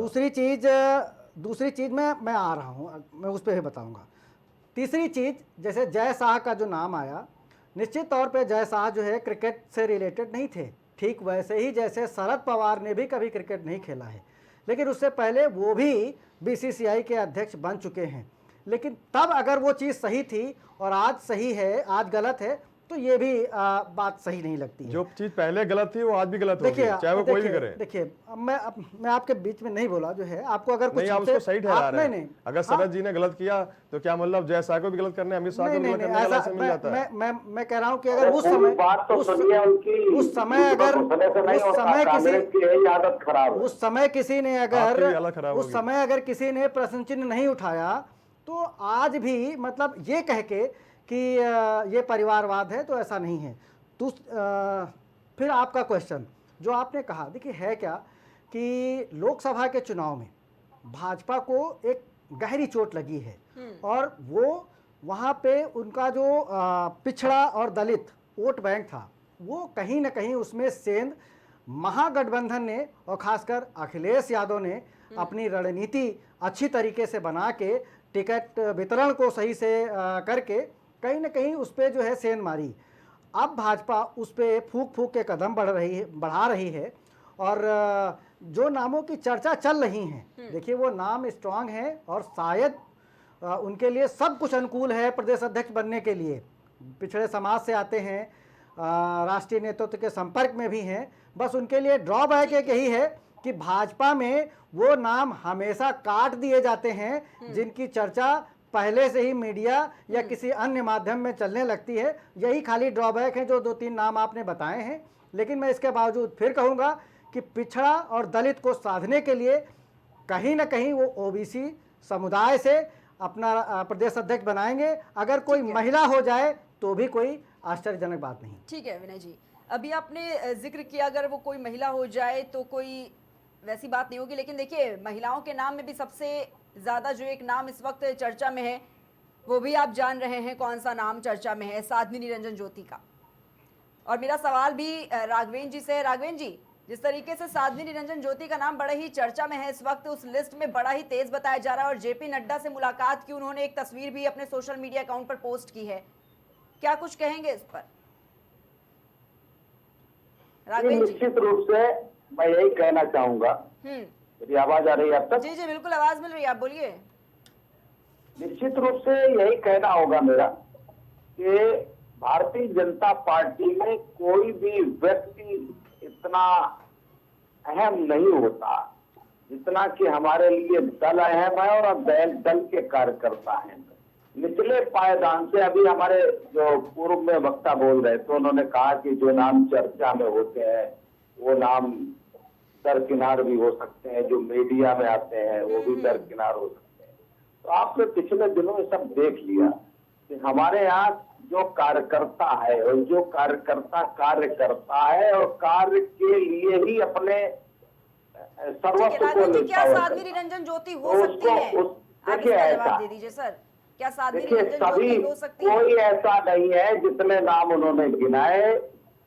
S3: दूसरी चीज मैं आ रहा हूँ, मैं उस पर ही बताऊंगा। तीसरी चीज, जैसे जय शाह का जो नाम आया, निश्चित तौर पे जय शाह जो है क्रिकेट से रिलेटेड नहीं थे, ठीक वैसे ही जैसे शरद पवार ने भी कभी क्रिकेट नहीं खेला है, लेकिन उससे पहले वो भी बीसीसीआई के अध्यक्ष बन चुके हैं। लेकिन तब अगर वो चीज़ सही थी और आज सही है, आज गलत है, तो ये भी बात सही नहीं लगती है।
S7: जो चीज पहले गलत थी वो आज भी गलत होगी, चाहे वो कोई भी करे।
S3: देखिए, मैं आपके बीच में नहीं बोला, जो है आपको अगर कुछ
S7: नहीं, आप उसको सही ठहरा रहे हैं।
S3: नहीं,
S7: अगर शरद जी ने गलत किया तो क्या मतलब जय शाह को भी गलत करने, अमित शाह को भी गलत करने का लाइसेंस मिल जाता है?
S3: मैं कह रहा हूँ कि अगर उस समय अगर किसी ने प्रश्न चिन्ह नहीं उठाया, तो आज भी मतलब ये कह के कि ये परिवारवाद है, तो ऐसा नहीं है। तो फिर आपका क्वेश्चन जो आपने कहा, देखिए है क्या कि लोकसभा के चुनाव में भाजपा को एक गहरी चोट लगी है और वो वहाँ पे उनका जो पिछड़ा और दलित वोट बैंक था, वो कहीं ना कहीं उसमें सेंध महागठबंधन ने और खासकर अखिलेश यादव ने अपनी रणनीति अच्छी तरीके से बना के, टिकट वितरण को सही से करके कहीं ना कहीं उस पर जो है सेंध मारी। अब भाजपा उस पर फूंक फूंक के कदम बढ़ा रही है और जो नामों की चर्चा चल रही हैं, देखिए वो नाम स्ट्रांग है और शायद उनके लिए सब कुछ अनुकूल है प्रदेश अध्यक्ष बनने के लिए। पिछड़े समाज से आते हैं, राष्ट्रीय नेतृत्व के संपर्क में भी हैं, बस उनके लिए ड्रॉबैक एक यही है कि भाजपा में वो नाम हमेशा काट दिए जाते हैं जिनकी चर्चा पहले से ही मीडिया या किसी अन्य माध्यम में चलने लगती है। यही खाली ड्रॉबैक है जो 2-3 नाम आपने बताए हैं। लेकिन मैं इसके बावजूद फिर कहूँगा कि पिछड़ा और दलित को साधने के लिए कहीं ना कहीं वो ओबीसी समुदाय से अपना प्रदेश अध्यक्ष बनाएंगे। अगर कोई महिला हो जाए तो भी कोई आश्चर्यजनक बात नहीं।
S1: ठीक है विनय जी, अभी आपने जिक्र किया अगर वो कोई महिला हो जाए तो कोई वैसी बात नहीं होगी, लेकिन देखिए महिलाओं के नाम में भी सबसे ज़्यादा जो एक नाम इस वक्त चर्चा में है वो भी आप जान रहे हैं कौन सा नाम चर्चा में है, साध्वी निरंजन ज्योति का। और मेरा सवाल भी राघवेंद्र जी से है। राघवेंद्र जी, जिस तरीके से साध्वी निरंजन ज्योति का नाम बड़ा ही चर्चा में है इस वक्त, उस लिस्ट में बड़ा ही तेज बताया जा रहा है, और जेपी नड्डा से मुलाकात की उन्होंने एक तस्वीर भी अपने सोशल मीडिया अकाउंट पर पोस्ट की है, क्या कुछ कहेंगे इस पर राघवेंद्र जी?
S5: निश्चित रूप से मैं यही कहना चाहूंगा। मेरी आवाज आ रही है अब तक?
S1: जी जी बिल्कुल आवाज मिल रही है, आप बोलिए।
S5: निश्चित रूप से यही कहना होगा मेरा कि भारतीय जनता पार्टी में कोई भी व्यक्ति इतना अहम नहीं होता जितना कि हमारे लिए दल अहम है और दल के कार्यकर्ता हैं। निचले पायदान से अभी हमारे जो पूर्व में वक्ता बोल रहे थे, उन्होंने कहा कि जो नाम चर्चा में होते हैं वो नाम दरकिनार भी हो सकते हैं, जो मीडिया में आते हैं वो भी दरकिनार हो सकते हैं। तो आपने पिछले दिनों में सब देख लिया कि हमारे यहाँ जो कार्यकर्ता है और जो कार्यकर्ता कार्य करता है और कार्य के लिए ही अपने सर्वस्व को
S1: क्या साध्वी निरंजन ज्योति हो सकती है? आप इसका जवाब दे दीजिए सर, क्या साध्वी निरंजन ज्योति हो सकती है?
S5: कोई ऐसा नहीं है, जितने नाम उन्होंने गिनाए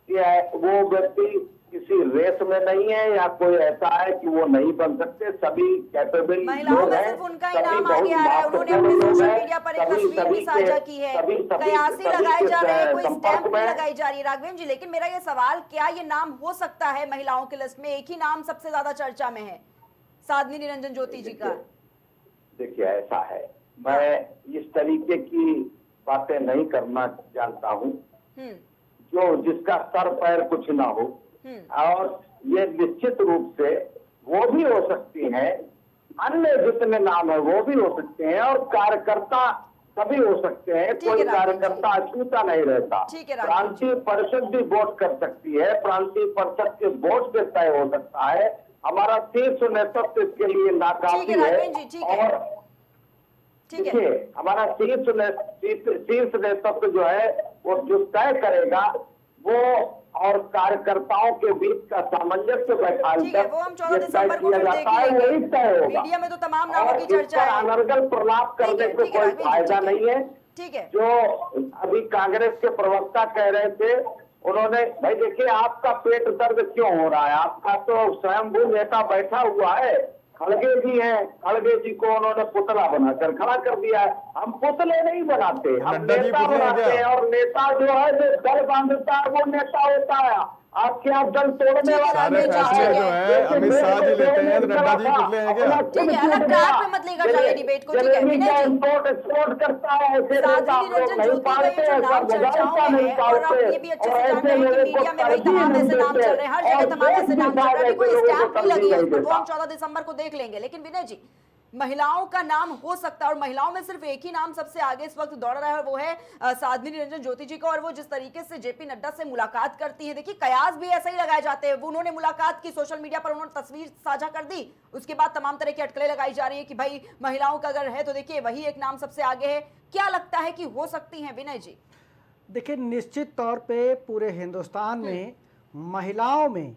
S5: कि वो व्यक्ति किसी रेस में नहीं है या कोई ऐसा है कि वो नहीं बन सकते। सभी कैपेबल
S1: महिलाओं में सिर्फ उनका ही नाम आगे आ रहा है। उन्होंने अपने सोशल मीडिया पर एक तस्वीर भी साझा की है, कयासी लगाए जा रहे हैं, कोई स्टैंप भी लगाई जा रही है। राघवेंद्र जी, लेकिन मेरा ये सवाल, क्या ये नाम हो सकता है महिलाओं की लिस्ट में? एक ही नाम सबसे ज्यादा चर्चा में है, साध्वी निरंजन ज्योति जी का।
S5: देखिए ऐसा है, मैं इस तरीके की बातें नहीं करना जानता हूँ जो जिसका सर पैर कुछ ना हो, और ये निश्चित रूप से वो भी हो सकती हैं, अन्य जितने नाम है वो भी हो सकते हैं, और कार्यकर्ता सभी हो सकते हैं। कोई कार्यकर्ता अछूता नहीं रहता। प्रांतीय परिषद भी वोट कर सकती है, प्रांतीय परिषद के वोट से तय हो सकता है। हमारा शीर्ष नेतृत्व इसके लिए नाकाफी है, और देखिए हमारा शीर्ष नेतृत्व जो है वो जो तय करेगा वो, और कार्यकर्ताओं के बीच का सामंजस्य बैठा
S1: वो हम 14 दिसंबर को फिर देख लेंगे। मीडिया में तो तमाम नामों की चर्चा है।
S5: अनर्गल प्रलाप करने से कोई फायदा नहीं है।
S1: ठीक है,
S5: जो अभी कांग्रेस के प्रवक्ता कह रहे थे, उन्होंने, भाई देखिए आपका पेट दर्द क्यों हो रहा है? आपका तो स्वयंभू नेता बैठा हुआ है, खड़गे जी हैं, खड़गे जी को उन्होंने पुतला बनाकर खड़ा कर दिया है। हम पुतले नहीं बनाते, हम नेता बनाते हैं, और नेता जो है जो दल बांधता है वो नेता होता है। आपके यहाँ दल तोड़ने वाला
S7: सारे फैसले जो है अमित शाह जी लेते हैं, तो नड्डा जी पुतले हैं क्या?
S1: ठीक है, अलग ट्रैक पे मत लेकर जाइए डिबेट को। ठीक है विनय जी,
S5: एक्सपोर्ट करता है, ऐसे
S1: साध्वी निरंजन ज्योति का ये जो नाम चर्चाओं में है, और आप ये भी अच्छे से जानते हैं कि मीडिया में वही तमाम ऐसे नाम चल रहे हैं, हर जगह तमाम ऐसे नाम चल रहे हैं, कोई स्टैंप नहीं लगी है उस पर, वो हम 14 दिसंबर को देख लेंगे। लेकिन विनय जी, महिलाओं का नाम हो सकता है, और महिलाओं में सिर्फ एक ही नाम सबसे आगे इस वक्त दौड़ रहा है, और वो है साध्वी निरंजन ज्योति जी का। और वो जिस तरीके से जेपी नड्डा से मुलाकात करती हैं, देखिए कयास भी ऐसे ही लगाए जाते हैं। वो उन्होंने मुलाकात की, सोशल मीडिया पर उन्होंने तस्वीर साझा कर दी, उसके बाद तमाम तरह की अटकलें लगाई जा रही है कि भाई महिलाओं का अगर है तो देखिए वही एक नाम सबसे आगे है। क्या लगता है कि हो सकती है विनय जी?
S3: देखिए निश्चित तौर पे पूरे हिंदुस्तान में महिलाओं में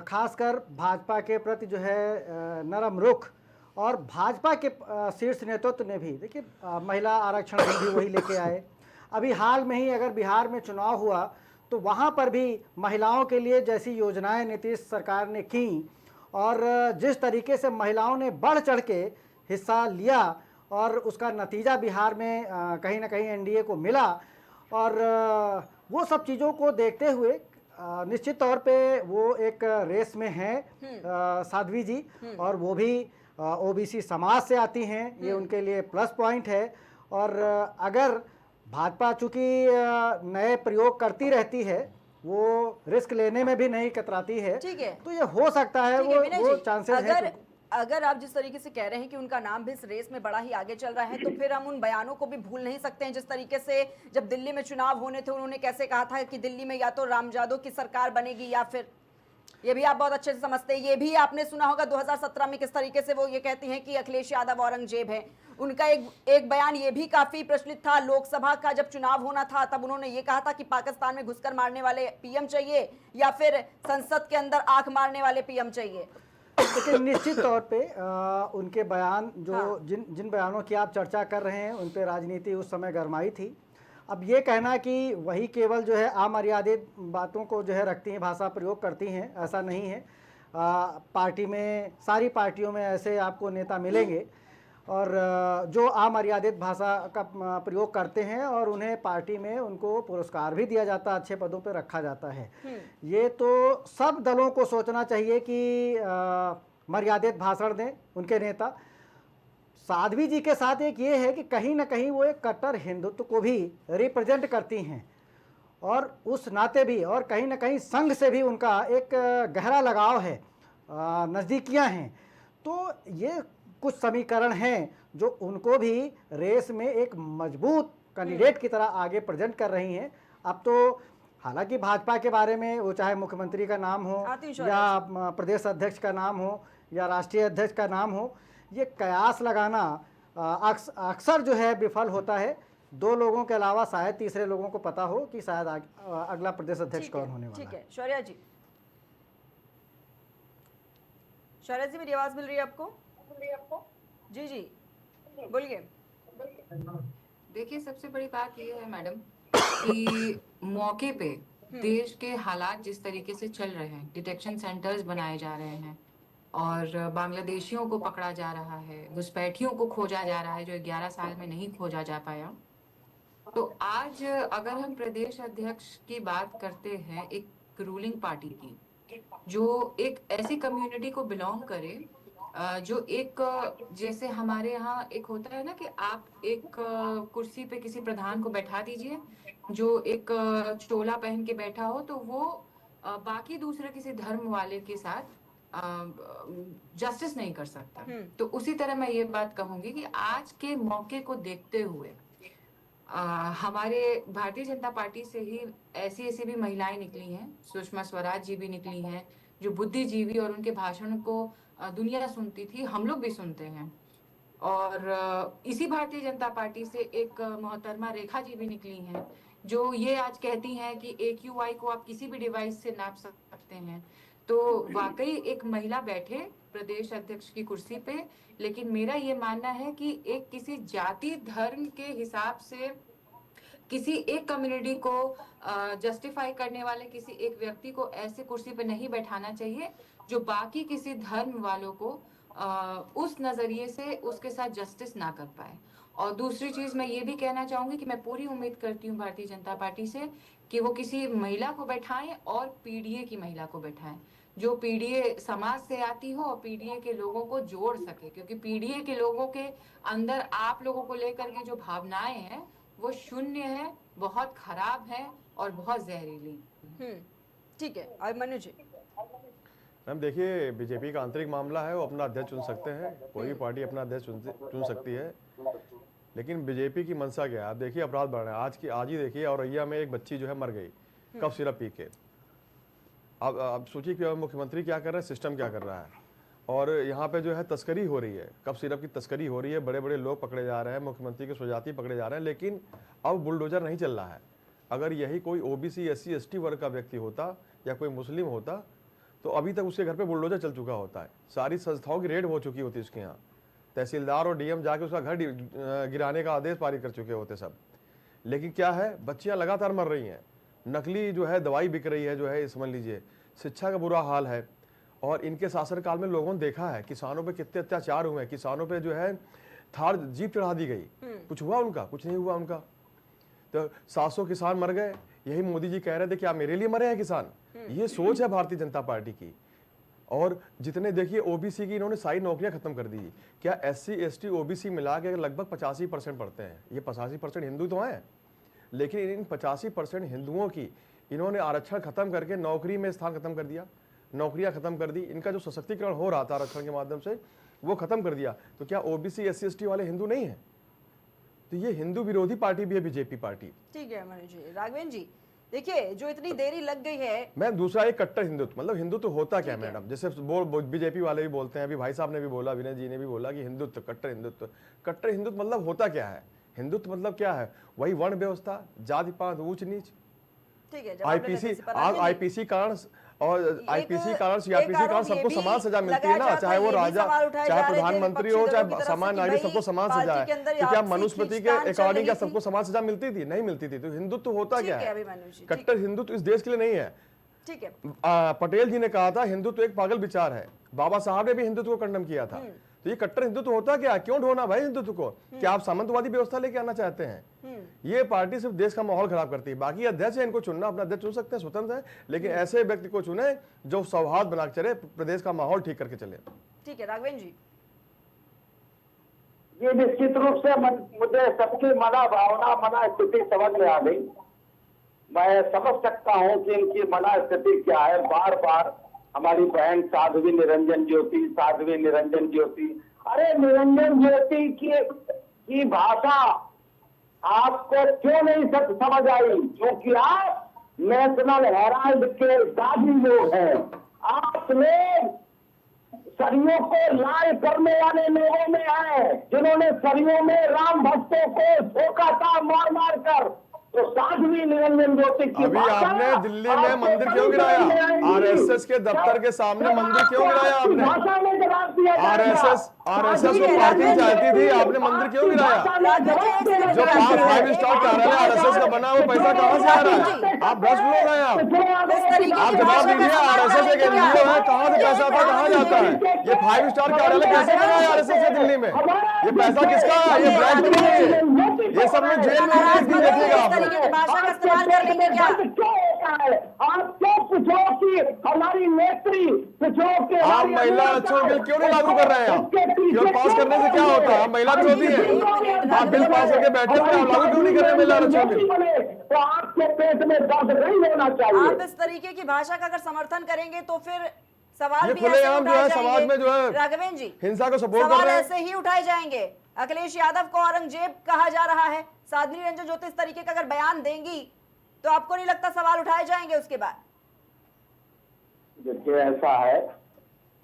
S3: खासकर भाजपा के प्रति जो है नरम रुख, और भाजपा के शीर्ष नेतृत्व ने भी, देखिए महिला आरक्षण भी वही लेके आए। अभी हाल में ही अगर बिहार में चुनाव हुआ तो वहाँ पर भी महिलाओं के लिए जैसी योजनाएं नीतीश सरकार ने की, और जिस तरीके से महिलाओं ने बढ़ चढ़ के हिस्सा लिया, और उसका नतीजा बिहार में कहीं ना कहीं एनडीए को मिला। और वो सब चीज़ों को देखते हुए निश्चित तौर पे वो एक रेस में हैं साध्वी जी, और वो भी ओबीसी समाज से आती हैं, ये उनके लिए प्लस पॉइंट है। और अगर भाजपा चूंकि नए प्रयोग करती रहती है, वो रिस्क लेने में भी नहीं कतराती है,
S1: ठीक है,
S3: तो ये हो सकता है, वो चांसेस है।
S1: अगर आप जिस तरीके से कह रहे हैं कि उनका नाम भी इस रेस में बड़ा ही आगे चल रहा है, तो फिर हम उन बयानों को भी भूल नहीं सकते हैं जिस तरीके से जब दिल्ली में चुनाव होने थे उन्होंने कैसे कहा था कि दिल्ली में या तो राम यादव की सरकार बनेगी या फिर ये भी आप बहुत अच्छे से समझते हैं। ये भी आपने सुना होगा 2017 में किस तरीके से वो ये कहती हैं कि अखिलेश यादव औरंगजेब है। उनका एक बयान ये भी काफी प्रचलित था, लोकसभा का जब चुनाव होना था तब उन्होंने ये कहा था कि पाकिस्तान में घुसकर मारने वाले पीएम चाहिए या फिर संसद के अंदर आंख मारने वाले पीएम चाहिए।
S3: लेकिन निश्चित तौर पे उनके बयान जो
S1: हाँ।
S3: जिन बयानों की आप चर्चा कर रहे हैं उन पे राजनीति उस समय गरमाई थी। अब ये कहना कि वही केवल जो है अमर्यादित बातों को जो है रखती हैं, भाषा प्रयोग करती हैं, ऐसा नहीं है। पार्टी में, सारी पार्टियों में ऐसे आपको नेता मिलेंगे और जो अमर्यादित भाषा का प्रयोग करते हैं और उन्हें पार्टी में उनको पुरस्कार भी दिया जाता है, अच्छे पदों पर रखा जाता है। ये तो सब दलों को सोचना चाहिए कि मर्यादित भाषण दें उनके नेता। साध्वी जी के साथ एक ये है कि कहीं ना कहीं वो एक कट्टर हिंदुत्व को भी रिप्रेजेंट करती हैं और उस नाते भी, और कहीं ना कहीं संघ से भी उनका एक गहरा लगाव है, नज़दीकियां हैं। तो ये कुछ समीकरण हैं जो उनको भी रेस में एक मजबूत कैंडिडेट की तरह आगे प्रेजेंट कर रही हैं। अब तो हालांकि भाजपा के बारे में वो चाहे मुख्यमंत्री का नाम हो या प्रदेश अध्यक्ष का नाम हो या राष्ट्रीय अध्यक्ष का नाम हो, ये कयास लगाना अक्सर जो है विफल होता है। दो लोगों के अलावा शायद तीसरे लोगों को पता हो कि शायद अगला प्रदेश अध्यक्ष कौन होने वाला है।
S1: ठीक है शौर्या जी, शौर्या जी मेरी आवाज मिल रही है आपको? जी जी बोलिए।
S6: देखिए, सबसे बड़ी बात ये है मैडम कि मौके पे देश के हालात जिस तरीके से चल रहे हैं, डिटेक्शन सेंटर्स बनाए जा रहे हैं और बांग्लादेशियों को पकड़ा जा रहा है, घुसपैठियों को खोजा जा रहा है जो 11 साल में नहीं खोजा जा पाया। तो आज अगर हम प्रदेश अध्यक्ष की बात करते हैं एक रूलिंग पार्टी की, जो एक ऐसी कम्युनिटी को बिलोंग करे, जो एक, जैसे हमारे यहाँ एक होता है ना कि आप एक कुर्सी पे किसी प्रधान को बैठा दीजिए जो एक चोला पहन के बैठा हो, तो वो बाकी दूसरे किसी धर्म वाले के साथ जस्टिस नहीं कर सकता। तो उसी तरह मैं ये बात कहूंगी कि आज के मौके को देखते हुए हमारे भारतीय जनता पार्टी से ही ऐसी भी महिलाएं निकली हैं, सुषमा स्वराज जी भी निकली हैं, जो बुद्धिजीवी और उनके भाषण को दुनिया सुनती थी, हम लोग भी सुनते हैं। और इसी भारतीय जनता पार्टी से एक मोहतरमा रेखा जी भी निकली हैं, जो ये आज कहती हैं कि AQI को आप किसी भी डिवाइस से नाप सकते हैं। तो वाकई एक महिला बैठे प्रदेश अध्यक्ष की कुर्सी पे, लेकिन मेरा ये मानना है कि एक किसी जाति धर्म के हिसाब से किसी एक कम्युनिटी को जस्टिफाई करने वाले किसी एक व्यक्ति को ऐसे कुर्सी पे नहीं बैठाना चाहिए जो बाकी किसी धर्म वालों को उस नजरिए से उसके साथ जस्टिस ना कर पाए। और दूसरी चीज मैं ये भी कहना चाहूंगी कि मैं पूरी उम्मीद करती हूँ भारतीय जनता पार्टी से कि वो किसी महिला को बैठाएं और पीडीए की महिला को बैठाएं, जो पीडीए समाज से आती हो और पीडीए के लोगों को जोड़ सके, क्योंकि पीडीए के लोगों के अंदर आप लोगों को लेकर के जो भावनाएं हैं वो शून्य है, बहुत खराब है और बहुत जहरीली।
S1: ठीक है। और मनु जी?
S7: मैम देखिए, बीजेपी का आंतरिक मामला है, वो अपना अध्यक्ष चुन सकते हैं, कोई भी पार्टी अपना अध्यक्ष चुन सकती है, लेकिन बीजेपी की मंशा क्या है? आप देखिए अपराध बढ़ रहा है। आज ही देखिए औरैया में एक बच्ची जो है मर गई कफ सिरप पी के। अब सोचिए कि मुख्यमंत्री क्या कर रहा है, सिस्टम क्या कर रहा है, और यहाँ पे जो है तस्करी हो रही है, कफ सिरप की तस्करी हो रही है, बड़े बड़े लोग पकड़े जा रहे हैं, मुख्यमंत्री के स्वजाती पकड़े जा रहे हैं, लेकिन अब बुलडोजर नहीं चल रहा है। अगर यही कोई OBC SC ST वर्ग का व्यक्ति होता या कोई मुस्लिम होता तो अभी तक उसके घर पे बुलडोजर चल चुका होता है, सारी संस्थाओं की रेड हो चुकी होती उसके यहाँ, तहसीलदार और DM जाके उसका घर गिराने का आदेश पारित कर चुके होते सब। लेकिन क्या है, बच्चियाँ लगातार मर रही हैं, नकली जो है दवाई बिक रही है, जो है समझ लीजिए, शिक्षा का बुरा हाल है। और इनके शासनकाल में लोगों ने देखा है किसानों पे कितने अत्याचार हुए हैं, किसानों पे जो है थार जीप चढ़ा दी गई, कुछ हुआ उनका? कुछ नहीं हुआ उनका। तो 700 किसान मर गए, यही मोदी जी कह रहे थे क्या मेरे लिए मरे हैं किसान? ये सोच है भारतीय जनता पार्टी की। और जितने देखिए OBC की इन्होंने सारी नौकरियां खत्म कर दी। क्या SC ST OBC मिला के लगभग 85% पढ़ते हैं, ये 85% हिंदू तो हैं, लेकिन इन 85% हिंदुओं की इन्होंने आरक्षण खत्म करके नौकरी में स्थान खत्म कर दिया, नौकरियां खत्म कर दी, इनका जो सशक्तिकरण हो रहा था आरक्षण के माध्यम से वो खत्म कर दिया। तो क्या OBC SC ST वाले हिंदू नहीं है? तो ये हिंदू विरोधी पार्टी भी है बीजेपी पार्टी।
S1: ठीक है मनु जी। राघवेंद्र जी, देखिए जो इतनी देरी लग गई है।
S7: मैं दूसरा एक कट्टर हिंदुत्व, मतलब हिंदुत्व होता क्या है मैडम, जैसे बीजेपी वाले भी बोलते हैं, अभी भाई साहब ने भी बोला, विनय जी ने भी बोला कि हिंदुत्व, कट्टर हिंदुत्व। कट्टर हिंदुत्व मतलब होता क्या है? हिंदुत्व मतलब क्या है? वही वर्ण व्यवस्था, जाति पात, ऊंच नीच,
S1: ठीक है, जवाब देने से
S7: आईपीसी,
S1: पर
S7: आज
S1: आगे
S7: आईपीसी कारण और आईपीसी कारण, सीआरपीसी कारण
S1: आरोप ये
S7: सबको
S1: भी
S7: समान सजा मिलती है
S1: लगाया
S7: ना,
S1: जाता
S7: चाहे
S1: है,
S7: वो
S1: ये भी
S7: राजा,
S1: सवाल उठाए
S7: चाहे
S1: जा रहे थे
S7: प्रधानमंत्री
S1: विपक्षी
S7: हो,
S1: दलों की
S7: चाहे
S1: तरफ
S7: सामान्य
S1: से कि
S7: नागरिक,
S1: भाई
S7: सबको समान
S1: पार्टी
S7: सजा है।
S1: के अंदर
S7: तो क्या
S1: आपसी
S7: मनुस्मृति के
S1: खींचतान चल
S7: अकॉर्डिंग क्या
S1: रही थी?
S7: सबको समान सजा मिलती थी? नहीं मिलती थी। तो हिंदुत्व होता क्या
S1: ठीक है
S7: है?
S1: अभिमन्यु जी, ठीक
S7: कट्टर हिंदुत्व इस देश के लिए नहीं है।
S1: ठीक है।
S7: पटेल जी ने कहा था हिंदुत्व एक पागल विचार है, बाबा साहब ने भी हिंदुत्व को कंडम किया था। तो ये कट्टर हिंदुत्व होता क्या है? क्यों ढोना भाई हिंदुत्व को? क्या आप सामंतवादी व्यवस्था लेके आना चाहते हैं? ये पार्टी सिर्फ देश का माहौल खराब करती है। बाकी अध्यक्ष है, इनको चुनना, अपना अध्यक्ष चुन सकते हैं, स्वतंत्र है, लेकिन ऐसे व्यक्ति को चुने जो सौहार्द बना के चले, प्रदेश का माहौल ठीक करके चले।
S1: ठीक है राघवेंद्र जी।
S5: ये निश्चित रूप से मुझे सबकी मना भावना, मना स्थिति समझ में आ गई। मैं समझ सकता हूँ कि इनकी मना स्थिति क्या है। बार बार हमारी बहन साध्वी निरंजन ज्योति, अरे निरंजन ज्योति की भाषा आपको क्यों नहीं समझ आई? क्योंकि आप नेशनल हेराल्ड के दादी लोग हैं। आप लोग सरियों को लाल करने वाले लोगों में आए, जिन्होंने सरियों में राम भक्तों को धोखा था मार मार कर। तो साध्वी निरंजन ज्योति की
S7: अभी आपने दिल्ली में मंदिर क्यों गिराया? आरएसएस के दफ्तर के सामने मंदिर क्यों गिराया आपने?
S5: भाषा में जवाब दिया
S7: आरएसएस को पार्किंग चाहती थी, आपने मंदिर क्यों गिराया? जो 5 स्टार कार्यालय आरएसएस का बना, वो पैसा कहाँ से आ रहा है? आप भ्रष्ट लोग हैं आप जवाब दीजिए। आरएसएस एक एनजीओ है, कहाँ से पैसा आता, कहाँ जाता है? ये 5 स्टार कार्यालय कैसे बना है आरएसएस के दिल्ली में? ये पैसा किसका है? ये ब्लैक तो नहीं है, ये सब लोग जेल में एक दिन देखिएगा आप।
S1: तरीके की भाषा का इस्तेमाल कर लेंगे क्या?
S5: क्यों होता है? आप क्यों पूछो कि हमारी नेत्री, पूछो कि
S7: आप महिला आरक्षण बिल क्यों नहीं लागू कर रहे हैं? आप केवल पास करने से क्या होता है? आप महिला विरोधी हैं, आप बिल पास करके बैठे हुए, आप लागू क्यों नहीं कर रहे महिला आरक्षण बिल?
S5: तो आपके पेट में दर्द नहीं होना चाहिए।
S1: आप इस तरीके की भाषा का अगर समर्थन करेंगे तो फिर सवाल
S7: ये
S1: भी
S7: खुलेआम
S1: ऐसे
S7: जो
S1: उठाए
S7: है समाज
S1: जाएंगे।
S7: में जो है
S1: राघवेंद्र जी,
S7: हिंसा को सपोर्ट कर
S1: सवाल
S7: रहे हैं।
S1: ऐसे ही उठाए जाएंगे। अखिलेश यादव को औरंगजेब कहा जा रहा है, साध्वी निरंजन ज्योति इस तरीके का अगर बयान देंगी तो आपको नहीं लगता सवाल उठाए जाएंगे उसके बाद?
S5: देखिए ऐसा है,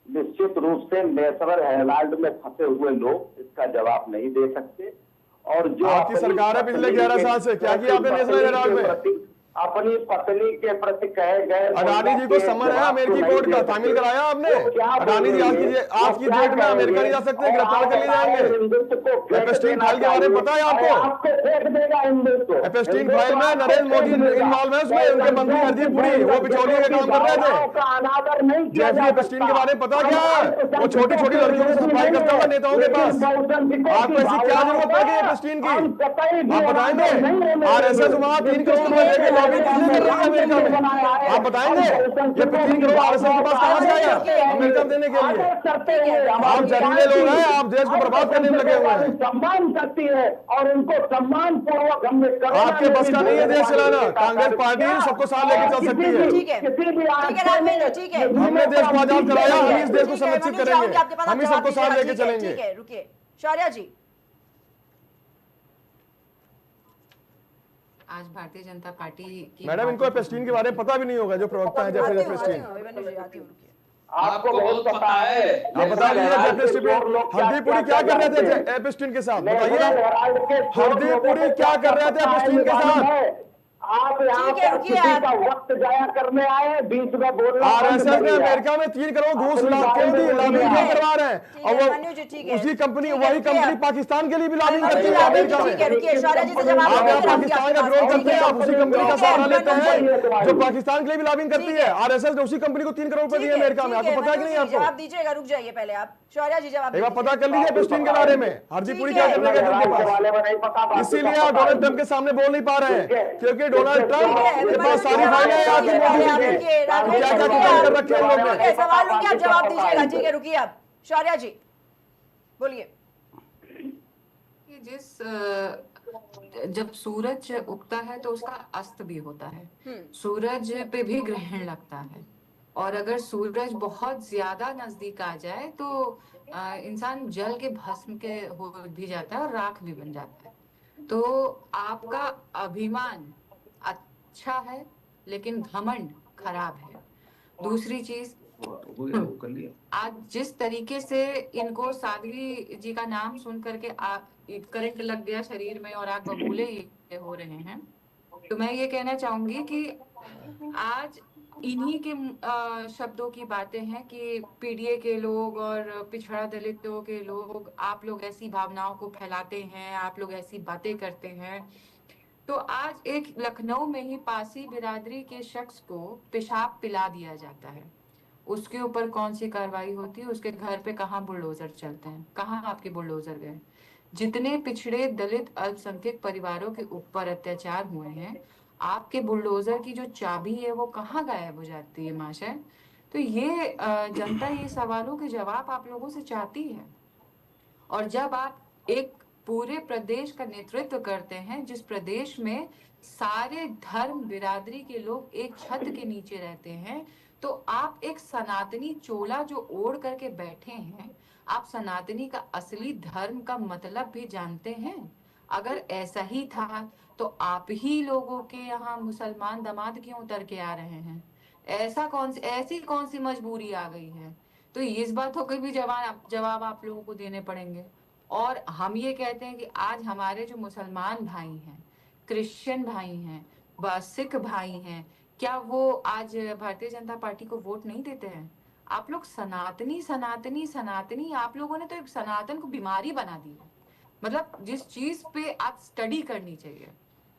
S5: निश्चित रूप से नेशनल हेराल्ड में फंसे हुए लोग इसका जवाब नहीं दे सकते। और जो
S7: आपकी सरकार है पिछले 11 साल से, क्या किया आपने नेशनल हेराल्ड में?
S5: अपनी पत्नी के प्रति कहे गए
S7: अडानी जी को समन है अमेरिकी कोर्ट का, शामिल कराया आपने? अडानी जी आज की डेट में अमेरिका नहीं जा सकते, गिरफ्तार कर लिए जाएंगे। एपस्टीन फाइल के बारे में पता है आपको? एपस्टीन फाइल में नरेंद्र मोदी इन्वॉल्व है उसमें, उनके मंत्री हरदीप पुरी वो बिचौलिए का काम कर रहे थे। जेफरी एपस्टीन के बारे में पता क्या है? वो छोटी छोटी लड़कियों को सप्लाई करता हुआ नेताओं के पास। आपको ऐसी क्या जरूरत पड़ गई एपस्टीन की? आप बताएंगे? आरएसएस वहां 3 करोड़ रुपए देके लॉबी कर रही है अमेरिका में, आप बताएंगे? ये 3 करोड़ आरएसएस के पास कहां से आया अमेरिका में देने के लिए? आप जहरीले लोग हैं, आप देश को बर्बाद करने में लगे हुए हैं।
S5: सम्मान करती है और उनको सम्मान पूर्वक हमने
S7: आपके बस का नहीं है देश चलाना। कांग्रेस पार्टी सबको साथ लेके चल सकती है।
S1: ठीक है, ठीक है राघवेंद्र, ठीक है।
S7: हमने देश को आजाद कराया, हम इस देश को
S1: ठीक है,
S7: संरक्षित
S1: मनु जी, आऊंगी आपके
S7: करेंगे,
S1: पास,
S7: हम ही
S1: आप
S7: सबको
S1: जवाब
S7: साथ लेके
S1: दीजिएगा।
S7: चलेंगे।
S1: ठीक है, रुकिए शौर्या जी।
S6: आज भारतीय जनता पार्टी की
S7: मैडम इनको एपस्टीन के बारे में पता भी नहीं होगा, जो प्रवक्ता है जेफरी एपस्टीन।
S1: अभिमन्यु जी आती हूँ, रुकिए।
S5: आपको बहुत पता है।
S7: आप बता दीजिए हरदीप पुरी क्या कर रहे थे एपस्टीन के साथ? बताइए हरदीप पुरी क्या कर रहे थे एपस्टीन के साथ?
S5: आप यहाँ
S1: ठीक है,
S5: पर
S1: रुकिए
S5: किसी
S1: आप।
S5: का वक्त जाया करने आए, बीच में बोलना
S7: आरएसएस ने अमेरिका में 3 करोड़ घूस क्यों दी? लॉबिंग क्यों करवा रहे हैं?
S1: ठीक
S7: और
S1: है,
S7: वो
S1: मनु जी, ठीक है।
S7: उसी कंपनी,
S1: ठीक है,
S7: वही
S1: रुकिए
S7: कंपनी
S1: आप।
S7: पाकिस्तान के लिए भी लॉबिंग
S1: मनु
S7: करती
S1: जी,
S7: है अमेरिका
S1: ठीक है,
S7: में।
S1: रुकिए शौर्या जी से जवाब
S7: आप
S1: देंगे,
S7: यहाँ पाकिस्तान का विरोध करते हैं, आप उसी कंपनी का सहारा लेते हैं जो पाकिस्तान के लिए भी लॉबिंग करती है। आरएसएस ने उसी कंपनी को 3 करोड़ रुपए दिए अमेरिका में, आपको पता है कि नहीं? आपको
S1: जवाब दीजिएगा, रुक जाइए पहले आप। शौर्या जी जवाब
S7: एक बार
S1: दीजिए।
S7: पता कर लीजिए एपस्टीन के बारे में, हरदीप पुरी क्या करने गए उनके पास। इसीलिए आप डोनाल्ड ट्रंप के सामने बोल नहीं पा रहे हैं, क्योंकि डोनाल्ड ट्रंप के पास सारी फाइलें हैं आपकी मोदी जी की। क्या क्या कर रखे हैं लोग ने।
S1: सवाल लूंगी, आप जवाब दीजिएगा। ठीक है, रुकिए आप। शौर्या जी बोलिए।
S6: कि जब सूरज उगता है तो उसका अस्त भी होता है, सूरज पे भी ग्रहण लगता है, और अगर सूरज बहुत ज्यादा नजदीक आ जाए तो इंसान जल के भस्म के हो भी जाता है और राख भी बन जाता है। तो आपका अभिमान अच्छा है, लेकिन घमंड खराब है। दूसरी चीज,
S4: हो गया, वो कर लिया।
S6: आज जिस तरीके से इनको साध्वी जी का नाम सुन करके करंट लग गया शरीर में और आग बबूले ये हो रहे हैं, तो मैं ये कहना चाहूंगी कि आज इन्हीं के शब्दों की बातें हैं कि पीडीए के लोग और पिछड़ा दलितों के लोग, आप लोग ऐसी भावनाओं को फैलाते हैं, आप लोग ऐसी बातें करते हैं। तो आज एक लखनऊ में ही पासी बिरादरी के शख्स को पेशाब पिला दिया जाता है, उसके ऊपर कौन सी कार्रवाई होती है? उसके घर पे कहाँ बुलडोजर चलते हैं? कहाँ आपके बुलडोजर गए? जितने पिछड़े दलित अल्पसंख्यक परिवारों के ऊपर अत्याचार हुए हैं, आपके बुलडोजर की जो चाबी है वो कहाँ गायब हो जाती है महाशय? तो ये जनता ये सवालों के जवाब आप लोगों से चाहती है। और जब आप एक पूरे प्रदेश का नेतृत्व करते हैं, जिस प्रदेश में सारे धर्म बिरादरी के लोग एक छत के नीचे रहते हैं, तो आप एक सनातनी चोला जो ओढ़ करके बैठे हैं, आप सनातनी का असली धर्म का मतलब भी जानते हैं? अगर ऐसा ही था तो आप ही लोगों के यहाँ मुसलमान दामाद क्यों उतर के आ रहे हैं? ऐसी कौन सी मजबूरी आ गई है? तो इस बातों के भी जवाब आप लोगों को देने पड़ेंगे। और हम ये कहते हैं कि आज हमारे जो मुसलमान भाई हैं, क्रिश्चियन भाई हैं, सिख भाई हैं, क्या वो आज भारतीय जनता पार्टी को वोट नहीं देते हैं? आप लोग सनातनी सनातनी सनातनी, आप लोगों ने तो एक सनातन को बीमारी बना दी है। मतलब जिस चीज पे आप स्टडी करनी चाहिए,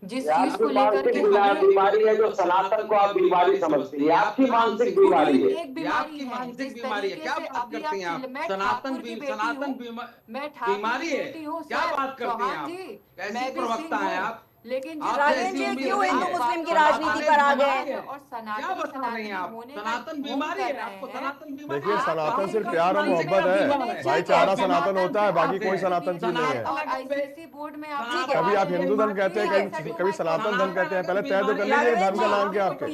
S6: जिस चीज को लेकर के
S5: बीमारी है जो सनातन को आप बीमारी समझती है, आपकी मानसिक बीमारी है।
S6: एक बीमारी है, जिस तरीके
S8: क्या
S6: से
S8: बात
S6: अभी
S8: करती हैं आप?
S6: मैं
S8: सनातन
S6: ठाकुर की बेटी
S8: सनातन
S6: हूँ, मैं ठाकुर
S8: बीमारी
S6: की
S8: है,
S6: बेटी हूँ,
S8: क्या
S6: सर,
S8: बात करती हैं
S6: चौहान
S8: आप?
S6: जी,
S8: कैसी
S6: मैं भी
S8: प्रवक्ता
S6: सिंह
S8: हैं
S6: हूँ,
S8: आप?
S6: लेकिन
S8: आप
S1: राघवेंद्र जी क्यों हिंदू मुस्लिम की राजनीति पर आ गए?
S6: और
S8: क्या बता रही हैं आप? सनातन बीमारी है, आपको सनातन बीमारी
S7: देखिए,
S8: है।
S7: सनातन सिर्फ प्यार और मोहब्बत है, भाईचारा सनातन होता है, बाकी कोई सनातन चीज नहीं है।
S6: आईसीएसई बोर्ड में आप
S7: कभी आप हिंदू धर्म कहते हैं, कभी सनातन धर्म कहते हैं, पहले तय तो कर लीजिए धर्म का नाम क्या आपके।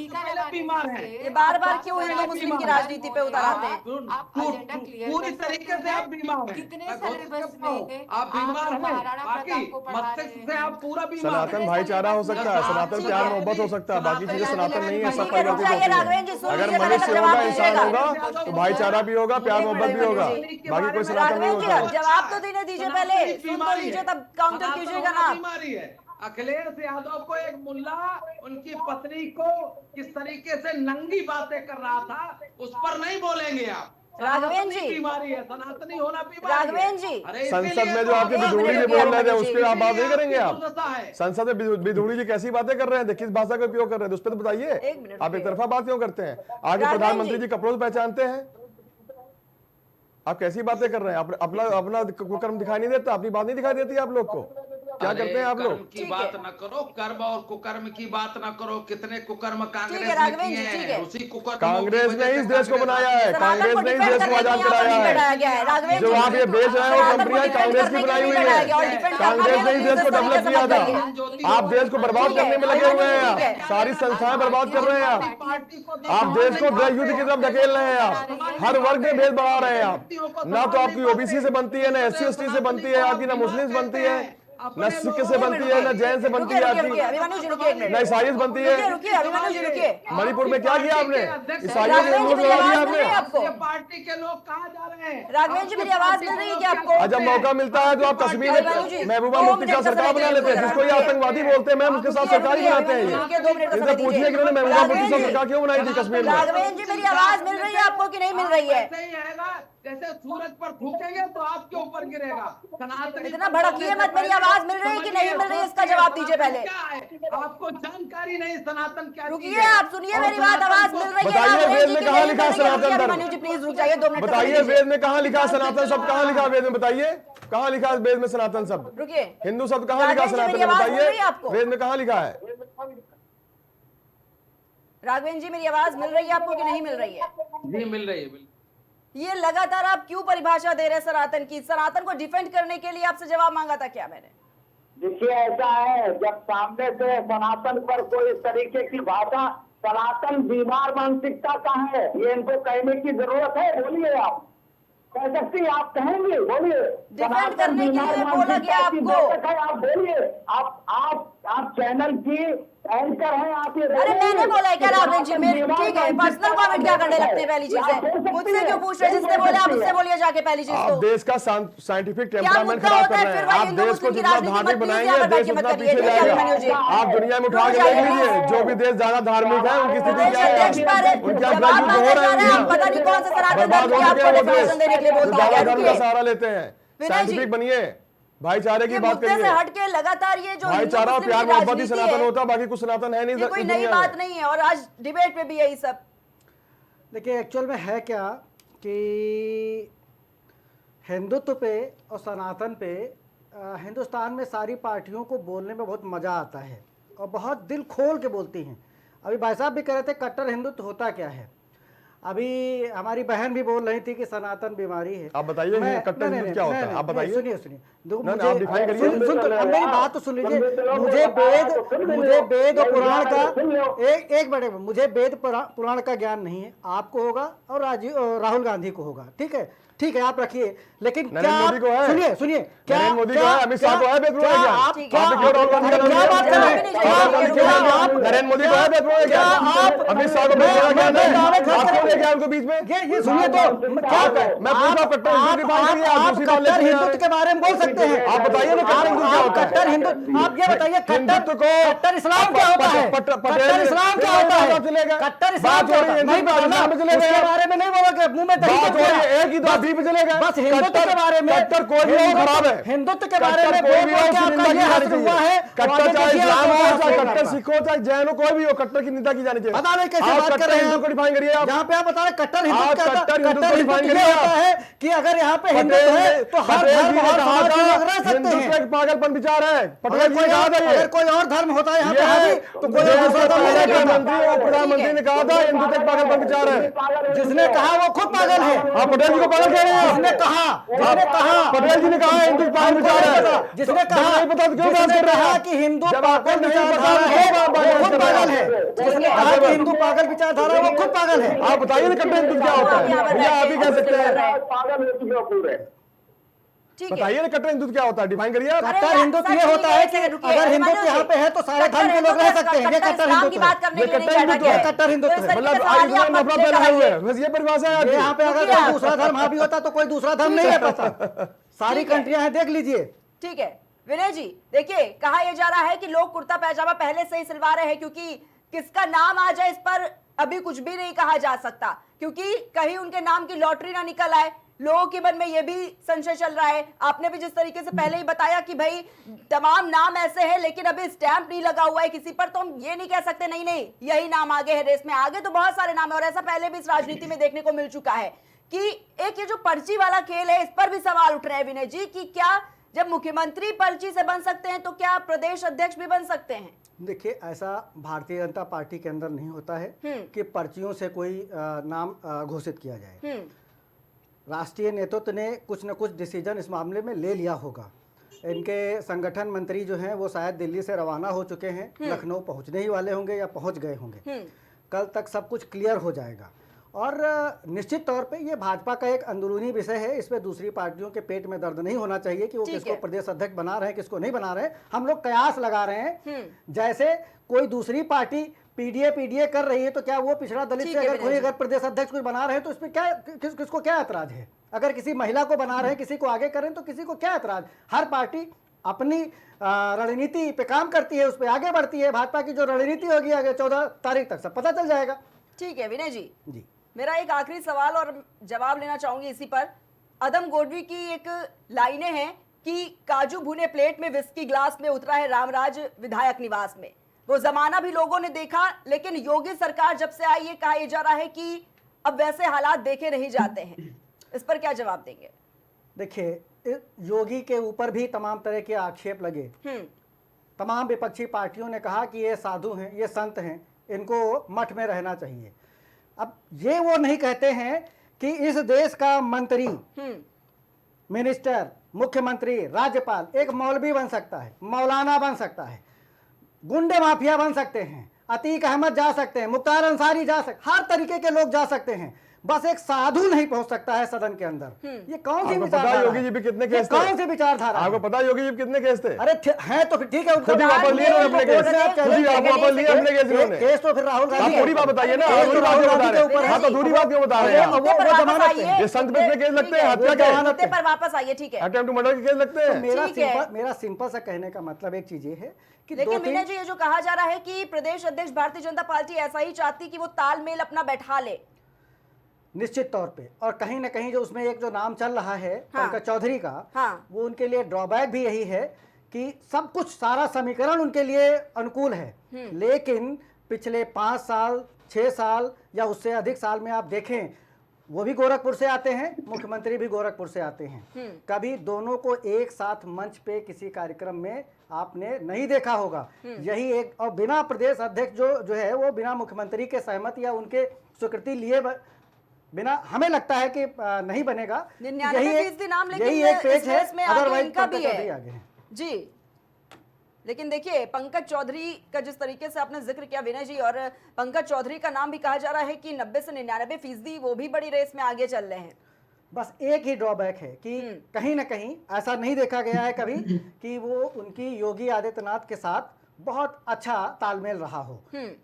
S8: बीमार है,
S1: ये बार बार क्यों हिंदू मुस्लिम की राजनीति पे उतर आते हैं?
S8: पूरी तरीके से आप बीमार हैं।
S6: कितने सिलेबस में
S8: आप बीमार हैं,
S6: महाराणा
S8: बाकी
S6: प्रताप को पढ़ा रहे
S8: मस्तिष्क से
S6: हैं।
S8: आप पूरा बीमार
S7: सनातन
S8: हैं।
S7: भाईचारा हो सकता है, सनातन प्यार मोहब्बत हो सकता है, बाकी चीजें सनातन नहीं है, सब
S1: ठीक है, रुक
S7: परिवर्तित
S1: जाइए
S7: होती
S1: राघवेंद्र जी,
S7: है।
S1: सुन
S7: अगर
S1: लीजिए, पहले
S7: मनुष्य
S1: जवाब
S7: होगा, इंसान
S1: दीजिएगा।
S7: होगा, तो भाईचारा भी होगा, प्यार मोहब्बत भी होगा, बाकी कोई सनातन नहीं
S1: राघवेंद्र जी,
S7: होता है।
S1: जवाब तो देने दीजिए, पहले सुन तो लीजिए, तब काउंटर कीजिएगा ना।
S8: बीमारी है। अखिलेश यादव को एक मुल्ला उनकी पत्नी को किस तरीके से नंगी बातें कर रहा था, उस पर नहीं बोलेंगे आप।
S1: राघवेंद्र जी,
S8: बीमारी है, सनातनी होना बीमारी है।
S1: राघवेंद्र जी,
S8: अरे
S7: संसद में जो आपके बिधूड़ी जी बोल रहे थे, उस पर आप बात नहीं करेंगे? आप
S8: दुर्दशा है।
S7: संसद में बिधूड़ी जी कैसी बातें कर रहे हैं, किस भाषा का उपयोग कर रहे हैं, उस पर तो
S1: एक
S7: बताइए।
S1: मिनट
S7: आप एक तरफा बात क्यों करते हैं? आगे
S1: राघवेंद्र
S7: प्रधानमंत्री
S1: जी
S7: जी कपड़ों से पहचानते हैं, आप कैसी बातें कर रहे हैं? अपना कुकर्म दिखाई नहीं देता, अपनी बात नहीं दिखाई देती आप लोग को? क्या करते हैं आप लोग?
S8: कर्म की बात न करो, कर्म और कुकर्म की बात न करो। कितने कुकर्म कांग्रेस ने
S1: राघवेंद्र
S8: किए
S1: जी, ठीक है।
S8: हैं, उसी कुकर्म
S7: कांग्रेस ने इस देश को बनाया है, कांग्रेस ने इस देश को आजाद कराया है। जो आप ये बेच रहे हो कंपनियां कांग्रेस की बनाई हुई है, कांग्रेस ने इस देश को डेवलप किया था। आप देश को बर्बाद करने में लगे हुए हैं, आप सारी संस्थाएं बर्बाद कर रहे हैं। आप देश को गृह युद्ध की तरफ धकेल रहे हैं, आप हर वर्ग में भेद बढ़ा रहे हैं। आप ना तो आपकी ओबीसी से बनती है, ना SC ST से बनती है आपकी, ना मुस्लिम बनती है, न सिख से बनती है, न जैन से बनती है आपकी, न ईसाई से बनती है। मणिपुर में क्या किया आपने? ईसाइयों के लोग लगा दिया आपने।
S8: पार्टी के लोग कहाँ जा रहे हैं?
S1: राघवेंद्र जी, मेरी आवाज मिल रही है क्या आपको?
S7: जब मौका मिलता है तो आप कश्मीर में महबूबा मुफ्ती का सरकार बना लेते हैं, जिसको ये आतंकवादी बोलते हैं, मैम उसके साथ सरकार ही बनाते हैं। इनसे पूछिए कि उन्होंने महबूबा मुफ्ती से सरकार क्यों बनाई थी कश्मीर में?
S1: राघवेंद्र जी, मेरी आवाज मिल रही है आपको कि नहीं मिल रही है?
S8: सही है ना, जैसे सूरज पर थूकेंगे तो आपके ऊपर गिरेगा। सनातनी
S1: इतना भड़किए मत, मेरी आवाज मिल रही है कि नहीं मिल रही है, इसका जवाब दीजिए पहले।
S8: क्या है, आपको जानकारी नहीं सनातन क्या चीज
S1: रुकिए,
S8: है।
S1: आप सुनिए मेरी बात, आवाज मिल रही है।
S7: बताइए, वेद में कहाँ लिखा है सनातन धर्म?
S1: मनु जी प्लीज रुक जाइए, 2 मिनट
S7: बताइए, वेद में कहाँ लिखा है सनातन शब्द? कहाँ लिखा है वेद में? बताइए कहाँ लिखा है वेद में सनातन शब्द?
S1: रुकिए,
S7: हिंदू शब्द कहाँ लिखा है सनातन में? बताइए वेद में कहाँ लिखा है?
S1: राघवेंद्र जी, मेरी आवाज मिल रही है आपको कि नहीं मिल रही है?
S8: जी मिल रही है।
S1: ये लगातार आप क्यों परिभाषा दे रहे हैं सनातन की? सनातन को डिफेंड करने के लिए आपसे जवाब मांगा था क्या मैंने?
S5: देखिए, ऐसा है, जब सामने से सनातन पर कोई इस तरीके की भाषा, सनातन बीमार मानसिकता का है, ये इनको कहने की जरूरत है? बोलिए, आप कह सकती, आप कहेंगे, बोलिए।
S1: डिफेंड करने के लिए बोला गया आपको।
S5: आप बोलिए, आप आप चैनल की एंकर हैं, आप ये
S1: अरे मैंने बोला है क्या राघवेंद्र जी, मेरे ठीक है, पर्सनल कमेंट क्या करने लगते हैं? पहली चीज है, मुझसे क्यों पूछ रहे? जिसने बोले आप उससे बोलिए जाके पहली चीज
S7: आप
S1: तो।
S7: देश का साइंटिफिक
S1: क्या
S7: टेम्परामेंट
S1: मुद्दा
S7: खराब
S1: होता
S7: कर
S1: है
S7: रहे
S1: फिर?
S7: हैं।
S1: भाई
S7: आप
S1: हिंदू
S7: देश
S1: मुस्लिम
S7: को
S1: की
S7: जितना
S1: राजनीति
S7: धार्मिक
S1: मत प्लीज
S7: बनाएंगे
S1: यहाँ पर
S7: देश
S1: बैठिए,
S7: उतना
S1: मत
S7: पीछे
S1: करिए,
S7: जाएगा।
S1: अभिमन्यु जी।
S7: आप दुनिया में उठा के देख लीजिए, जो भी देश ज्यादा धार्मिक है उनकी स्थिति
S1: प्रदेश
S7: क्या है,
S1: अध्यक्ष पर
S7: उनके
S1: जवाब
S7: अपराध
S1: मांगा
S7: हो
S1: जा
S7: रहे
S1: रहा है,
S7: हैं,
S1: हम पता नहीं कौन से सनातन
S7: बर्बाद
S1: धर्म की
S7: हो
S1: आपको
S7: चुके हैं वो
S1: डेफिनेशन देने के लिए
S7: देश,
S1: बोलता है।
S7: बाबा धर्म का
S1: रुकिए
S7: सहारा लेते हैं।
S1: विनय जी,
S7: साइंटिफिक बनिए, भाईचारे की
S1: ये
S7: बात
S1: मुद्दे से
S7: करिए।
S1: हटके लगातार ये जो हिंदू
S7: भाईचारा और
S1: मुस्लिम
S7: प्यार
S1: की
S7: मोहब्बत ही
S1: राजनीति
S7: सनातन
S1: है,
S7: होता, बाकी कुछ सनातन है नहीं
S1: ये कोई
S7: इस
S1: नई
S7: दुनिया
S1: बात
S7: में।
S1: नहीं है, और आज डिबेट में भी यही सब।
S3: देखिए एक्चुअल में है क्या कि हिंदुत्व पे और सनातन पे हिंदुस्तान में सारी पार्टियों को बोलने में बहुत मज़ा आता है और बहुत दिल खोल के बोलती हैं। अभी भाई साहब भी कह रहे थे कट्टर हिंदुत्व होता क्या है। अभी हमारी बहन भी बोल रही थी कि सनातन बीमारी है।
S7: आप बताइए
S3: मैं-
S7: कट्टर
S3: नहीं,
S7: हिंदुत्व
S3: नहीं,
S7: क्या होता
S3: नहीं,
S7: है, आप
S3: नहीं,
S7: बताइए।
S3: सुनिए सुनिए
S7: नहीं, आप define करिए।
S3: अब मेरी बात तो सुन लीजिए। मुझे वेद और पुराण का एक बड़े मुझे वेद पुराण का ज्ञान नहीं है, आपको होगा और राहुल गांधी को होगा, ठीक है ठीक है, आप रखिए। लेकिन क्या
S7: नरेंद्र मोदी को है?
S3: सुनिए सुनिए, क्या
S7: नरेंद्र मोदी को
S3: क्या-
S7: है, अमित शाह को है वेद पुराण
S3: क्या
S7: ज्ञान?
S3: आप
S1: ठीक
S3: क्या
S1: है।
S7: आप क्यों राहुल गांधी का नाम
S3: क्या बात कर रहे हैं?
S1: नहीं,
S3: क्या
S1: नहीं,
S3: आप-
S1: नहीं,
S3: क्या
S1: नहीं,
S3: आप-
S7: नरेंद्र मोदी को है वेद पुराण
S3: क्या
S7: ज्ञान?
S3: आप
S7: अमित शाह को वेद पुराण ज्ञान है? आपको ले गया उनको बीच में?
S3: ये सुनिए तो क्या
S7: मैं पूछा कट्टर हिंदू की बात करिए, आप दूसरी बात
S3: कट्टर
S7: लेके आ रहे
S3: हिंदुत्व के बारे में बोल सकते हैं।
S7: आप बताइए ना कट्टर हिंदू क्या होता है?
S3: कट्टर हिंदू, आप ये बताइए
S7: हिंदुत्व को
S3: कट्टर इस्लाम क्या होता है? कट्टर इस्लाम क्या होता है? कट्टर इस्लाम क्या होता है? नहीं बताना, उसके बारे में नहीं बोलोगे, मुंह में दही
S7: बात हो रही है, एक ही दो बीप चलेगा।
S3: बस हिंदुत्व के बारे में,
S7: कट्टर कोई भी हो खराब है।
S3: हिंदुत्व के बारे में
S7: कट्टर कोई भी हो,
S3: बोल के
S7: उसकी
S3: आपका
S7: निंदा
S3: ये
S7: की
S3: हक
S7: जानी
S3: हुआ है।
S7: चाहिए। कट्टर चाहे इस्लाम हो, चाहे कट्टर सिख हो, चाहे जैन हो, कोई भी हो, कट्टर की निंदा की जानी चाहिए।
S3: पता नहीं कैसे
S7: आप
S3: बात कर
S7: कट्टर
S3: रहे हैं
S7: हिंदू को डिफाइन करिए आप।
S3: यहाँ पे आप बता रहे कट्टर हिंदू
S7: आप
S3: क्या होता है?
S7: कट्टर हिंदू को
S3: कट्टर
S7: define
S3: हिंदू ये
S7: करिए
S3: होता
S7: आप।
S3: है कि अगर यहाँ पे हिंदू
S7: पटेल
S3: है तो हर
S7: पटेल
S3: धर्म
S7: जी ने
S3: और
S7: कहा
S3: समाज के लोग रह
S7: था
S3: सकते
S7: हिंदुत्व
S3: हैं।
S7: एक पागलपन विचार है। पटेल जी ने कहा था
S3: अगर
S7: ये।
S3: कोई और धर्म होता है यहाँ पे
S7: ये
S3: हावी, तो कोई और दूसरा धर्म नहीं
S7: पहले
S3: रहेगा।
S7: मंत्री और प्रधानमंत्री ने कहा था हिंदुत्व एक पागलपन विचार है।
S3: जिसने कहा वो खुद पागल है।
S7: आप पटेल जी को पागल कह रहे हैं?
S3: जिसने कहा
S7: पटेल जी ने कहा हिंदू पागल विचार है।
S3: जिसने कहा
S7: नहीं पता तो क्यों बात
S3: जिसने
S7: कर रहे
S3: कहा
S7: हैं?
S3: कि हिंदू
S7: जब आपको
S3: पागल
S7: नहीं पता
S3: विचारधारा
S7: तो
S3: है
S7: क्यों
S3: वो
S7: बात
S3: खुद
S7: कर रहे
S3: पागल
S7: हैं?
S3: है। जिसने कहा कि हिंदू पागल विचारधारा है वो खुद पागल है।
S7: आप बताइए ना कट्टर हिंदू क्या होता है, या आप ही कह सकते हैं?
S5: पागल है, तुझे अपूर्ण है।
S1: ठीक है,
S7: बताइए ना कट्टर हिंदू क्या होता है, डिफाइन करिए आप।
S3: कट्टर हिंदुत्व ये होता है कि अगर हिंदुत्व यहाँ पे है तो सारे धर्म के लोग रह सकते हैं। ये कट्टर
S1: इस्लाम की
S3: हिंदुत्व
S1: बात
S3: है।
S1: करने
S7: ये
S1: के लिए
S7: कट्टर
S1: नहीं बैठा
S7: हिंदुत्व
S1: गया
S7: है।
S1: है।
S3: कट्टर हिंदुत्व
S1: तो इस
S3: है।
S1: तरीके
S7: मतलब
S1: से
S7: आज
S1: सवालिया
S7: इतना
S1: मत
S7: नफरत
S1: लेकर
S7: फैलाए हुए
S1: आइए।
S7: हैं, बस ये परिभाषा है
S3: ये
S7: आपकी।
S3: यहाँ पे अगर
S1: रुकिए
S3: कोई
S1: आप।
S3: दूसरा धर्म हावी होता तो कोई दूसरा धर्म नहीं रहता था। सारी
S1: ठीक है।
S3: कंट्रियां हैं, देख लीजिए।
S1: ठीक है विनय जी, देखिए कहा यह जा रहा है कि लोग कुर्ता पैजामा पहले से ही सिलवा रहे हैं, क्योंकि किसका नाम आ जाए इस पर अभी कुछ भी नहीं कहा जा सकता, क्योंकि कहीं उनके नाम की लॉटरी ना निकल आए। लोगों के मन में यह भी संशय चल रहा है। आपने भी जिस तरीके से पहले ही बताया कि भाई तमाम नाम ऐसे हैं लेकिन अभी स्टैंप नहीं लगा हुआ है किसी पर, तो हम ये नहीं कह सकते नहीं नहीं यही नाम आगे है रेस में। आगे तो बहुत सारे नाम है, और ऐसा पहले भी इस राजनीति में देखने को मिल चुका है कि एक ये जो पर्ची वाला खेल है, इस पर भी सवाल उठ रहे हैं विनय जी कि क्या जब मुख्यमंत्री पर्ची से बन सकते हैं तो क्या प्रदेश अध्यक्ष भी बन सकते हैं?
S3: देखिए ऐसा भारतीय जनता पार्टी के अंदर नहीं होता है कि पर्चियों से कोई नाम घोषित किया जाए। राष्ट्रीय नेतृत्व ने कुछ न कुछ डिसीजन इस मामले में ले लिया होगा। इनके संगठन मंत्री जो हैं वो शायद दिल्ली से रवाना हो चुके हैं, लखनऊ पहुंचने ही वाले होंगे या पहुंच गए होंगे। कल तक सब कुछ क्लियर हो जाएगा। और निश्चित तौर पे ये भाजपा का एक अंदरूनी विषय है, इस पे दूसरी पार्टियों के पेट में दर्द नहीं होना चाहिए कि वो किसको प्रदेश अध्यक्ष बना रहे हैं किसको नहीं बना रहे हैं। हम लोग कयास लगा रहे हैं, जैसे कोई दूसरी पार्टी पीडीए कर रही है तो क्या वो पिछड़ा दलित से अगर कोई अगर प्रदेश अध्यक्ष कुछ बना रहे हैं तो इसमें क्या किसको क्या ऐतराज है? अगर किसी महिला को बना रहे हैं किसी को आगे करें तो किसी को क्या ऐतराज? हर पार्टी अपनी रणनीति पे काम करती है, उस पर आगे बढ़ती है। भाजपा की जो रणनीति होगी आगे 14 तारीख तक सब पता चल जाएगा।
S1: ठीक है विनय जी,
S3: जी
S1: मेरा एक आखिरी सवाल और जवाब लेना चाहूंगी इसी पर। अदम गोडवी की एक लाइनें हैं कि काजू भुने प्लेट में विस्की ग्लास में उतरा है रामराज विधायक निवास में। वो जमाना भी लोगों ने देखा, लेकिन योगी सरकार जब से आई ये कहा जा रहा है कि अब वैसे हालात देखे नहीं जाते हैं। इस पर क्या जवाब देंगे?
S3: देखिए योगी के ऊपर भी तमाम तरह के आक्षेप लगे। तमाम विपक्षी पार्टियों ने कहा कि ये साधु हैं, ये संत हैं, इनको मठ में रहना चाहिए। अब ये वो नहीं कहते हैं कि इस देश का मंत्री, मिनिस्टर, मुख्यमंत्री, राज्यपाल एक मौलवी बन सकता है, मौलाना बन सकता है, गुंडे माफिया बन सकते हैं, अतीक अहमद जा सकते हैं, मुख्तार अंसारी जा सकते, हर तरीके के लोग जा सकते हैं। बस एक साधु नहीं पहुंच सकता है सदन के अंदर। ये कौन सी
S7: आपको पता है
S3: विचारधारा
S7: योगी जी भी कितने
S3: ये
S7: केस थे?
S3: कौन सी विचारधारा है?
S7: आपको पता है योगी जी कितने केस थे?
S3: अरे हैं तो फिर ठीक है, उनको
S7: खुद ही वापस लिए ना अपने केस, खुद ही वापस लिए अपने केस इन्होंने।
S3: केस तो फिर राहुल
S7: आप
S3: गांधी
S7: पूरी बात बताइए ना,
S3: केस
S7: आप
S3: तो
S7: पूरी बात
S3: राहुल
S7: क्यों बता
S3: गांधी
S7: रहे
S3: के ऊपर
S7: हैं?
S3: है।
S7: आप अधूरी बात क्यों बता रहे हैं?
S3: वो जमानत पे
S7: ये संत पे इतने केस लगते हैं, हत्या के
S1: मुद्दे पर वापस आइए, ठीक है।
S7: अटेम्प्ट टू मर्डर के केस लगते हैं।
S3: मेरा सिंपल सा कहने का मतलब एक चीज ये है कि
S1: लेकिन विनय जी, ये जो कहा जा रहा है कि प्रदेश अध्यक्ष भारतीय जनता पार्टी ऐसा ही चाहती कि वो तालमेल अपना बैठा ले,
S3: निश्चित तौर पे, और कहीं ना कहीं जो उसमें एक जो नाम चल रहा है
S1: हाँ।
S3: पंकज चौधरी का,
S1: हाँ।
S3: वो उनके लिए ड्रॉबैक भी यही है कि सब कुछ सारा समीकरण उनके लिए अनुकूल है, लेकिन पिछले 5 साल 6 साल या उससे अधिक साल में आप देखें, वो भी गोरखपुर से आते हैं, मुख्यमंत्री भी गोरखपुर से आते हैं। कभी दोनों को एक साथ मंच पे किसी कार्यक्रम में आपने नहीं देखा होगा। यही एक, और बिना प्रदेश अध्यक्ष जो है वो बिना मुख्यमंत्री के सहमति या उनके स्वीकृति लिए बिना, हमें लगता है कि नहीं बनेगा।
S1: 99% नाम, लेकिन
S3: यही एक पेज है,
S1: इसमें आगे
S3: अदरवाइज
S1: इनका भी
S3: पंकज चौधरी
S1: है
S3: आगे हैं।
S1: जी। लेकिन देखिए, पंकज चौधरी का जिस तरीके से आपने जिक्र किया विनय जी, और पंकज चौधरी का नाम भी कहा जा रहा है कि 90 से 99% वो भी बड़ी रेस में आगे चल रहे हैं।
S3: बस एक ही ड्रॉबैक है कि कहीं ना कहीं ऐसा नहीं देखा गया है कभी कि वो उनकी योगी आदित्यनाथ के साथ बहुत अच्छा तालमेल रहा हो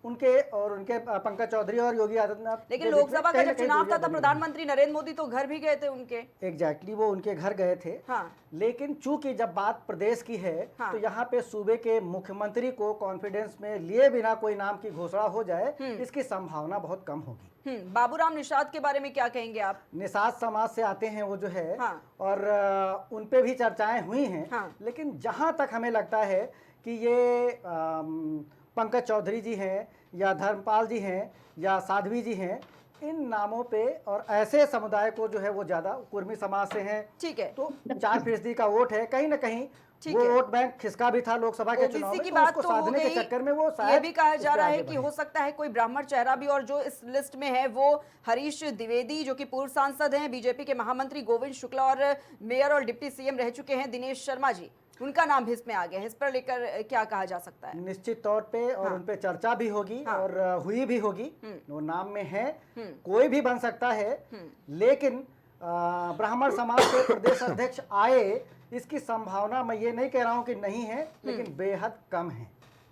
S3: उनके और उनके पंकज चौधरी और योगी आदित्यनाथ।
S1: लेकिन लोकसभा का जब चुनाव था तब प्रधानमंत्री नरेंद्र मोदी तो घर भी गए थे उनके।
S3: एग्जैक्टली, वो उनके घर गए थे।
S1: हाँ।
S3: लेकिन चूंकि जब बात प्रदेश की है,
S1: हाँ।
S3: तो यहाँ पे सूबे के मुख्यमंत्री को कॉन्फिडेंस में लिए बिना कोई नाम की घोषणा हो जाए, इसकी संभावना बहुत कम होगी।
S1: बाबूराम निषाद के बारे में क्या कहेंगे आप?
S3: निषाद समाज से आते हैं वो जो है,
S1: हाँ।
S3: और उन पे भी चर्चाएं हुई हैं।
S1: हाँ।
S3: लेकिन जहां तक हमें लगता है कि ये पंकज चौधरी जी हैं या धर्मपाल जी हैं या साध्वी जी हैं, इन नामों पे, और ऐसे समुदाय को जो है वो ज्यादा, कुर्मी समाज से हैं,
S1: ठीक है,
S3: तो 4% का वोट है, कहीं ना कहीं
S1: ठीक
S3: वो
S1: है।
S3: वोट बैंक खिसका भी था लोकसभा के चुनाव
S1: ओबीसी
S3: में,
S1: की
S3: तो
S1: बात
S3: उसको
S1: तो हो
S3: साधने के
S1: गई।
S3: चक्कर में वो
S1: ये
S3: शायद
S1: भी कहा जा
S3: इस पे
S1: रहा है
S3: आगे
S1: कि
S3: बढ़े।
S1: हो सकता है कोई ब्राह्मण चेहरा भी, और जो इस लिस्ट में है वो हरीश द्विवेदी, जो कि पूर्व सांसद हैं, बीजेपी के महामंत्री गोविंद शुक्ला, और मेयर और डिप्टी सीएम रह चुके हैं दिनेश शर्मा जी, उनका नाम भी इसमें आ गया है। इस पर लेकर क्या कहा जा सकता है?
S3: निश्चित तौर पे, और उन पे चर्चा भी होगी, और हुई भी होगी। वो नाम में है, कोई भी बन सकता है, लेकिन ब्राह्मण समाज से प्रदेश अध्यक्ष आए, इसकी संभावना मैं ये नहीं कह रहा हूं कि नहीं है, लेकिन बेहद कम है।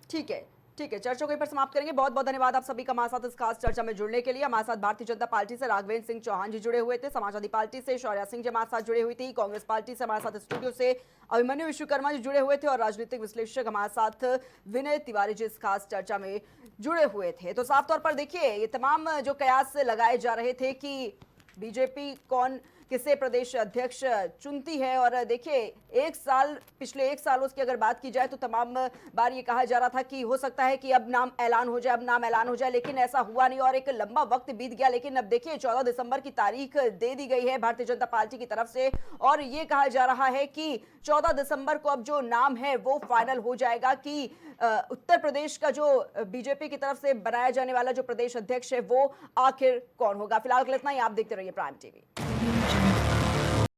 S1: ठीक है, ठीक है, चर्चा को यहीं पर समाप्त करेंगे। बहुत बहुत धन्यवाद आप सभी का हमारे साथ इस खास चर्चा में जुड़ने के लिए। हमारे साथ भारतीय जनता पार्टी से राघवेंद्र सिंह चौहान जी जुड़े हुए थे, समाजवादी पार्टी से शौर्या सिंह जी हमारे साथ जुड़े हुई थी, कांग्रेस पार्टी से हमारे साथ स्टूडियो से अभिमन्यु विश्वकर्मा जी जुड़े हुए थे, और राजनीतिक विश्लेषक हमारे साथ विनय तिवारी जी इस खास चर्चा में जुड़े हुए थे। तो साफ तौर पर देखिए, ये तमाम जो कयास लगाए जा रहे थे कि बीजेपी कौन किसे प्रदेश अध्यक्ष चुनती है, और देखिए पिछले 1 सालों की अगर बात की जाए तो तमाम बार ये कहा जा रहा था कि हो सकता है कि अब नाम ऐलान हो जाए, लेकिन ऐसा हुआ नहीं और एक लंबा वक्त बीत गया। लेकिन अब देखिए 14 दिसंबर की तारीख दे दी गई है भारतीय जनता पार्टी की तरफ से, और ये कहा जा रहा है कि 14 दिसंबर को अब जो नाम है वो फाइनल हो जाएगा कि उत्तर प्रदेश का जो बीजेपी की तरफ से बनाया जाने वाला जो प्रदेश अध्यक्ष है वो आखिर कौन होगा। फिलहाल इतना ही, आप देखते रहिए प्राइम टीवी।